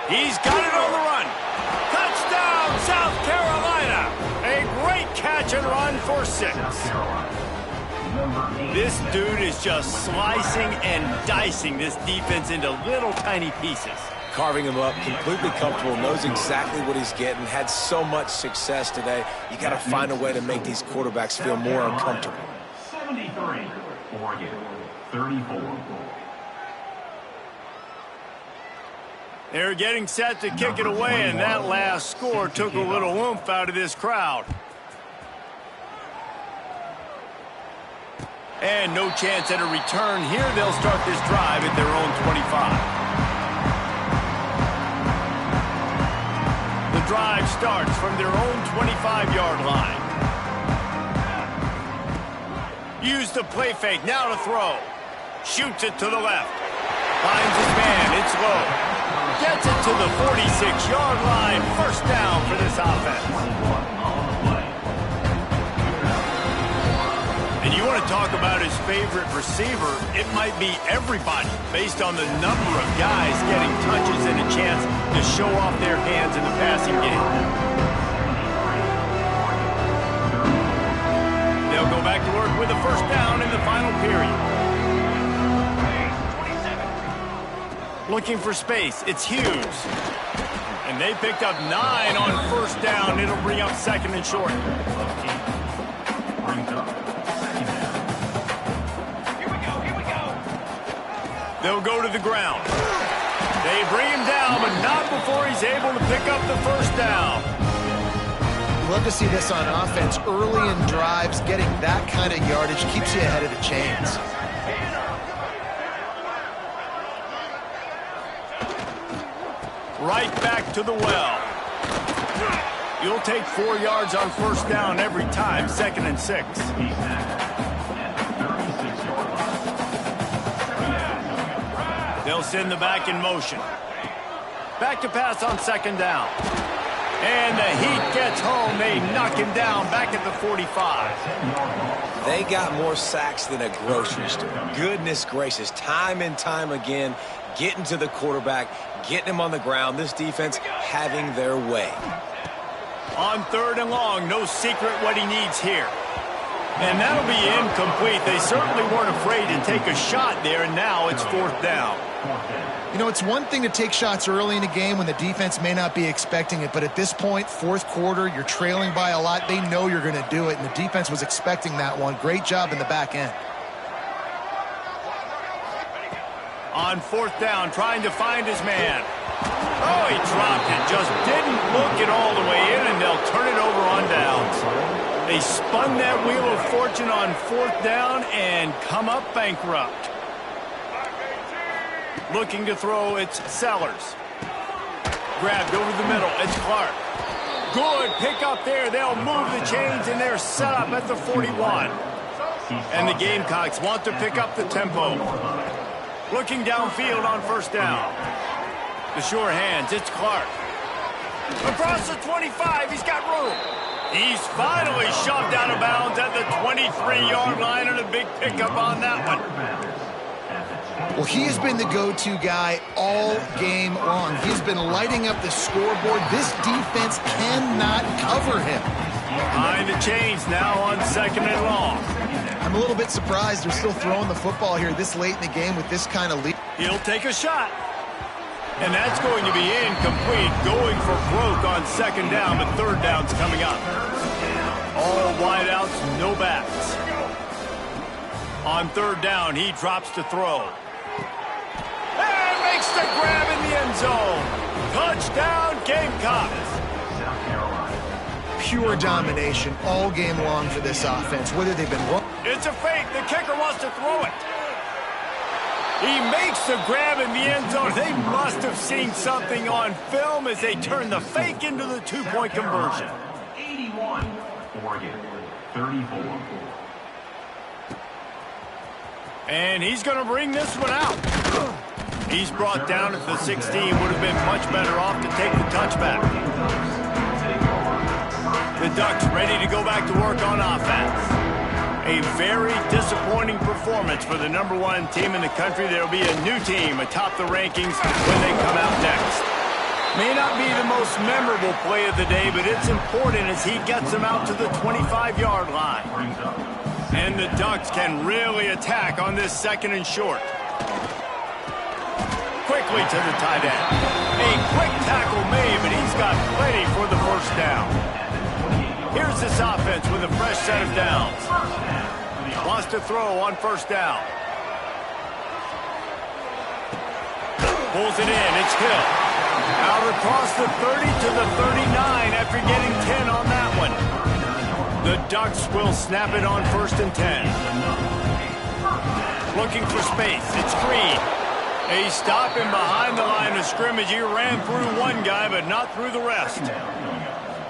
He's got it on the run. Touchdown, South Carolina. A great catch and run for 6. This dude is just slicing and dicing this defense into little tiny pieces. Carving him up, completely comfortable, knows exactly what he's getting, had so much success today. You got to find a way to make these quarterbacks feel more uncomfortable. 73, Oregon, 34. They're getting set to kick it away, and that last score took a little oomph out of this crowd. And no chance at a return here. They'll start this drive at their own 25. The drive starts from their own 25-yard line. Use the play fake, now to throw. Shoots it to the left. Finds his man, it's low. Gets it to the 46-yard line. First down for this offense. And you want to talk about his favorite receiver, it might be everybody based on the number of guys getting touches and a chance to show off their hands in the passing game. They'll go back to work with a first down in the final period. Looking for space, it's Hughes. And they picked up 9 on first down. It'll bring up second and short. They'll go to the ground. They bring him down, but not before he's able to pick up the first down. Love to see this on offense. Early in drives, getting that kind of yardage keeps you ahead of the chains. Right back to the well. You'll take 4 yards on first down every time, 2nd and 6. They'll send the back in motion. Back to pass on 2nd down. And the heat gets home. They knock him down back at the 45. They got more sacks than a grocery store. Goodness gracious. Time and time again, getting to the quarterback, getting him on the ground. This defense having their way. On 3rd and long, no secret what he needs here. And that'll be incomplete. They certainly weren't afraid to take a shot there, and now it's 4th down. You know, it's one thing to take shots early in a game when the defense may not be expecting it, but at this point, 4th quarter, you're trailing by a lot. They know you're going to do it, and the defense was expecting that one. Great job in the back end. On 4th down, trying to find his man. Oh, he dropped it. Just didn't look it all the way in, and they'll turn it over on downs. They spun that wheel of fortune on 4th down and come up bankrupt. Looking to throw, it's Sellers. Grabbed over the middle, it's Clark. Good pick up there. They'll move the chains, and they're set up at the 41. And the Gamecocks want to pick up the tempo. Looking downfield on 1st down. The sure hands, it's Clark. Across the 25, he's got room. He's finally shoved out of bounds at the 23-yard line, and a big pickup on that one. Well, he has been the go-to guy all game long. He's been lighting up the scoreboard. This defense cannot cover him. Behind the chains now on 2nd and long. I'm a little bit surprised they're still throwing the football here this late in the game with this kind of lead. He'll take a shot. And that's going to be incomplete. Going for broke on 2nd down, but 3rd down's coming up. All wideouts, no backs. On 3rd down, he drops to throw. And makes the grab in the end zone. Touchdown, Gamecocks. Pure domination all game long for this offense, whether they've been wrong. It's a fake. The kicker wants to throw it. He makes the grab in the end zone. They must have seen something on film as they turn the fake into the 2-point conversion. 81, Oregon, 34. And he's going to bring this one out. He's brought down at the 16. Would have been much better off to take the touchback. The Ducks ready to go back to work on offense. A very disappointing performance for the #1 team in the country. There will be a new team atop the rankings when they come out next. May not be the most memorable play of the day, but it's important as he gets them out to the 25-yard line. And the Ducks can really attack on this 2nd and short. Quickly to the tight end. A quick tackle made, but he's got plenty for the first down. Here's this offense with a fresh set of downs. Wants to throw on 1st down. Pulls it in. It's Hill. Out across the 30 to the 39 after getting 10 on that one. The Ducks will snap it on 1st and 10. Looking for space. It's Green. They stop him behind the line of scrimmage. He ran through one guy, but not through the rest.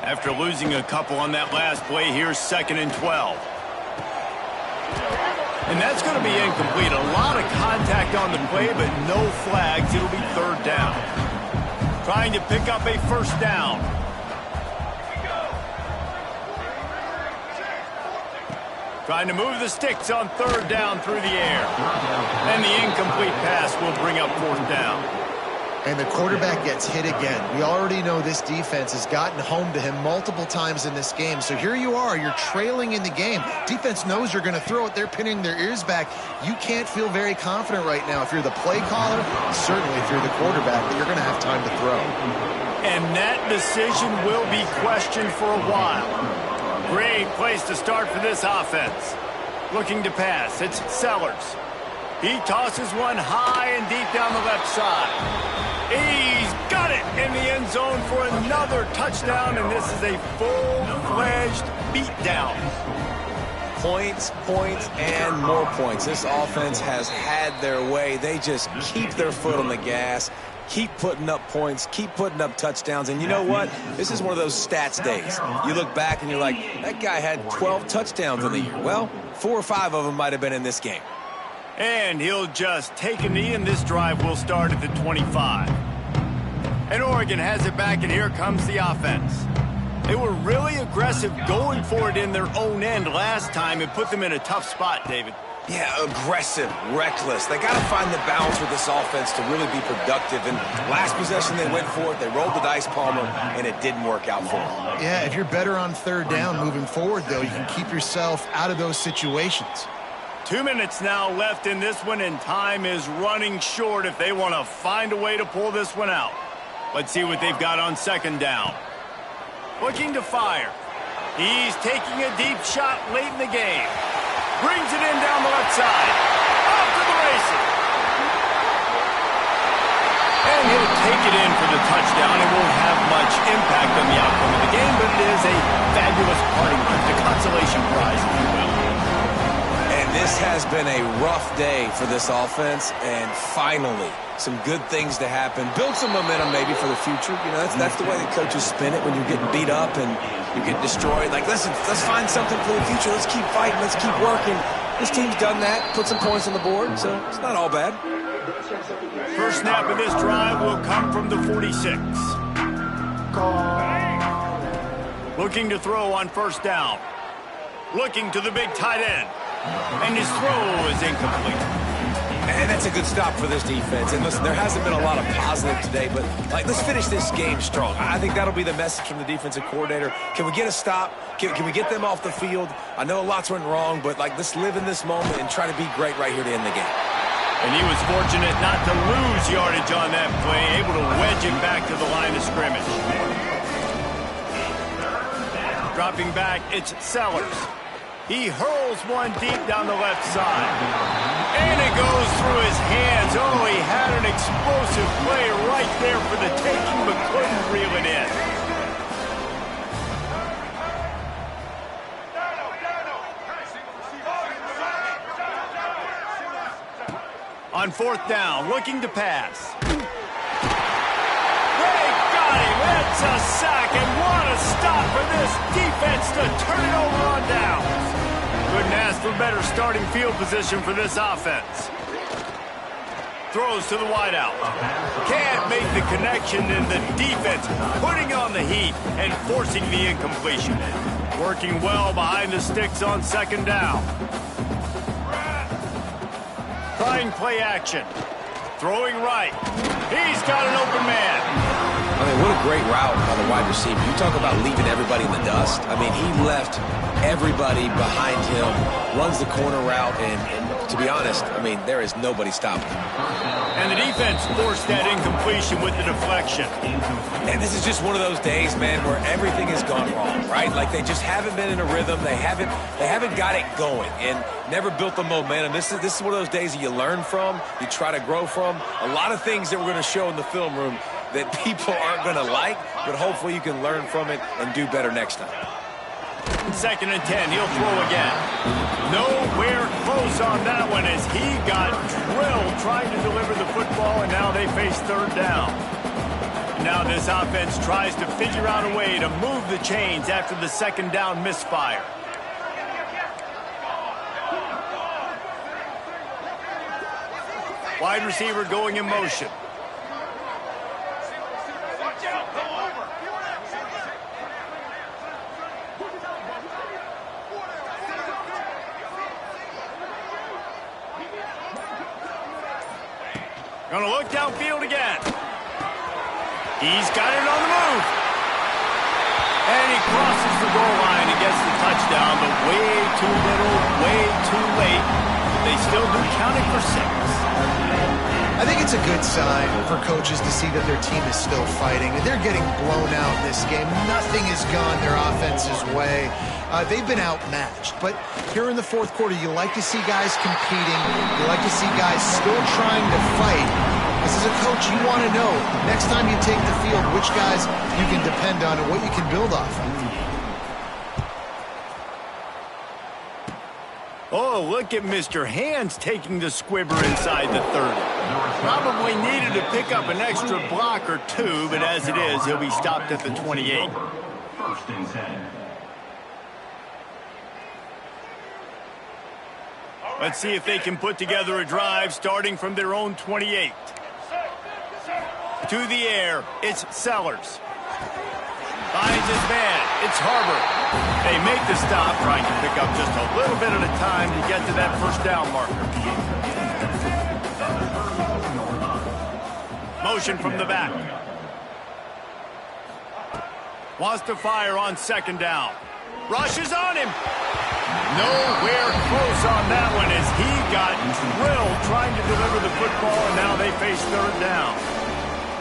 After losing a couple on that last play, here's 2nd and 12. And that's going to be incomplete. A lot of contact on the play, but no flags. It'll be 3rd down. Trying to pick up a 1st down. Trying to move the sticks on 3rd down through the air. And the incomplete pass will bring up 4th down. And the quarterback gets hit again. We already know this defense has gotten home to him multiple times in this game. So here you are, you're trailing in the game. Defense knows you're going to throw it. They're pinning their ears back. You can't feel very confident right now. If you're the play caller, certainly if you're the quarterback, but you're going to have time to throw. And that decision will be questioned for a while. Great place to start for this offense. Looking to pass. It's Sellers. He tosses one high and deep down the left side. He's got it in the end zone for another touchdown, and this is a full-fledged beatdown. Points, points, and more points. This offense has had their way. They just keep their foot on the gas, keep putting up points, keep putting up touchdowns. And you know what? This is one of those stats days. You look back and you're like, that guy had 12 touchdowns in the year. Well, 4 or 5 of them might have been in this game. And he'll just take a knee, and this drive will start at the 25. And Oregon has it back, and here comes the offense. They were really aggressive going for it in their own end last time. It put them in a tough spot, David. Yeah, aggressive, reckless. They got to find the balance with this offense to really be productive. And last possession, they went for it. They rolled the dice, Palmer, and it didn't work out for them. Yeah, if you're better on 3rd down moving forward, though, you can keep yourself out of those situations. 2 minutes now left in this one, and time is running short if they want to find a way to pull this one out. Let's see what they've got on 2nd down. Looking to fire. He's taking a deep shot late in the game. Brings it in down the left side. Off to the races. And he'll take it in for the touchdown. It won't have much impact on the outcome of the game, but it is a fabulous parting gift, a consolation prize, if you will. This has been a rough day for this offense, and finally, some good things to happen. Build some momentum maybe for the future. You know, that's the way that coaches spin it when you're getting beat up and you get destroyed. Like, listen, let's find something for the future. Let's keep fighting. Let's keep working. This team's done that, put some points on the board, so it's not all bad. First snap of this drive will come from the 46. Looking to throw on 1st down. Looking to the big tight end. And his throw is incomplete. And that's a good stop for this defense. And listen, there hasn't been a lot of positive today, but let's finish this game strong. I think that'll be the message from the defensive coordinator. Can we get a stop? Can we get them off the field? I know lots went wrong, but let's live in this moment and try to be great right here to end the game. And he was fortunate not to lose yardage on that play, able to wedge it back to the line of scrimmage. Dropping back, it's Sellers. He hurls one deep down the left side. And it goes through his hands. Oh, he had an explosive play right there for the taking, but couldn't reel it in. On 4th down, looking to pass. They got him. That's a sack, and what a stop for this defense to turn it over on downs. Couldn't ask for better starting field position for this offense. Throws to the wideout. Can't make the connection, and the defense putting on the heat and forcing the incompletion. Working well behind the sticks on 2nd down. Trying play action. Throwing right. He's got an open man. I mean, what a great route by the wide receiver. You talk about leaving everybody in the dust. I mean, he left everybody behind him, runs the corner route, and to be honest, I mean, there is nobody stopping them. And the defense forced that incompletion with the deflection. And this is just one of those days, man, where everything has gone wrong, right? Like they just haven't been in a rhythm. They haven't got it going and never built the momentum. This is one of those days that you learn from, you try to grow from. A lot of things that we're going to show in the film room that people aren't going to like, but hopefully you can learn from it and do better next time. 2nd and 10, he'll throw again. Nowhere close on that one as he got drilled trying to deliver the football, and now they face 3rd down. Now this offense tries to figure out a way to move the chains after the 2nd down misfire. Wide receiver going in motion. Gonna look downfield again. He's got it on the move. And he crosses the goal line and gets the touchdown, but way too little, way too late. They still do count it for 6. I think it's a good sign for coaches to see that their team is still fighting. They're getting blown out in this game. Nothing has gone their offense's way. They've been outmatched. But here in the 4th quarter, you like to see guys competing. You like to see guys still trying to fight. Because as a coach, you want to know, next time you take the field, which guys you can depend on and what you can build off of. Oh, look at Mr. Hands taking the squibber inside the 30. Probably needed to pick up an extra block or 2, but as it is, he'll be stopped at the 28. 1st and 10. Let's see if they can put together a drive starting from their own 28. To the air, it's Sellers. Finds his man, it's Harbor. They make the stop, trying to pick up just a little bit at a time to get to that 1st down marker. Motion from the back. Wants to fire on 2nd down. Rushes on him. Nowhere close on that one as he got drilled trying to deliver the football, and now they face 3rd down.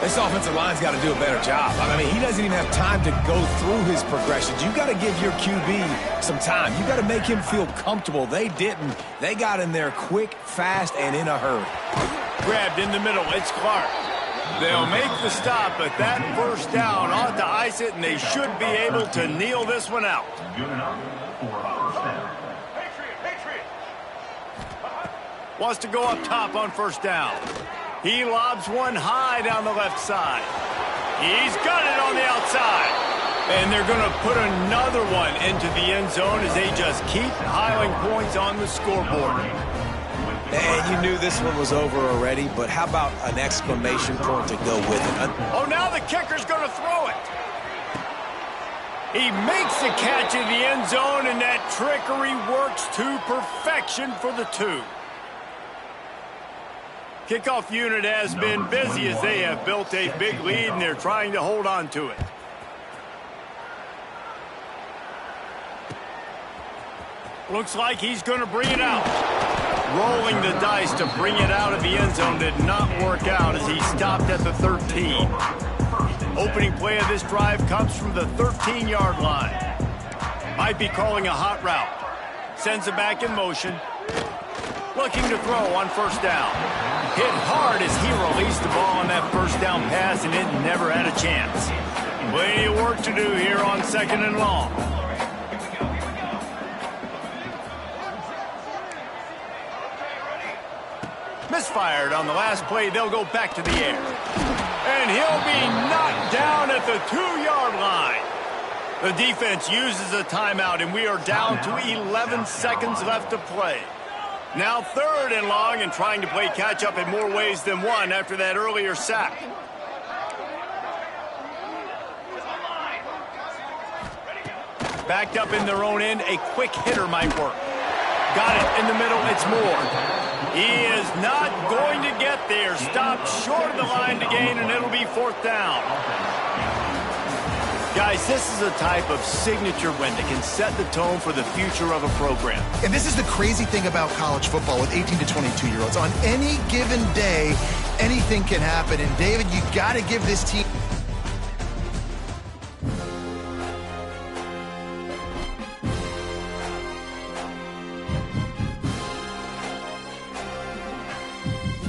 This offensive line's got to do a better job. I mean, he doesn't even have time to go through his progressions. You got to give your QB some time. You got to make him feel comfortable. They didn't. They got in there quick, fast, and in a hurry. Grabbed in the middle. It's Clark. They'll make the stop, but that 1st down ought to ice it, and they should be able to kneel this one out. Good enough for a 1st down. Wants to go up top on 1st down. He lobs one high down the left side. He's got it on the outside. And they're going to put another one into the end zone as they just keep piling points on the scoreboard. And you knew this one was over already, but how about an exclamation point to go with it? Oh, now the kicker's going to throw it. He makes the catch in the end zone, and that trickery works to perfection for the 2. Kickoff unit has been busy as they have built a big lead, and they're trying to hold on to it. Looks like he's going to bring it out. Rolling the dice to bring it out of the end zone did not work out as he stopped at the 13. Opening play of this drive comes from the 13-yard line. Might be calling a hot route. Sends it back in motion. Looking to throw on 1st down. Hit hard as he released the ball on that 1st down pass, and it never had a chance. Plenty of work to do here on 2nd and long. Misfired on the last play. They'll go back to the air. And he'll be knocked down at the 2-yard line. The defense uses a timeout, and we are down to 11 seconds left to play. Now 3rd and long, and trying to play catch-up in more ways than one after that earlier sack. Backed up in their own end, a quick hitter might work. Got it in the middle, it's Moore. He is not going to get there. Stopped short of the line to gain, and it'll be 4th down. Guys, this is a type of signature win that can set the tone for the future of a program. And this is the crazy thing about college football with 18 to 22-year-olds. On any given day, anything can happen. And, David, you got to give this team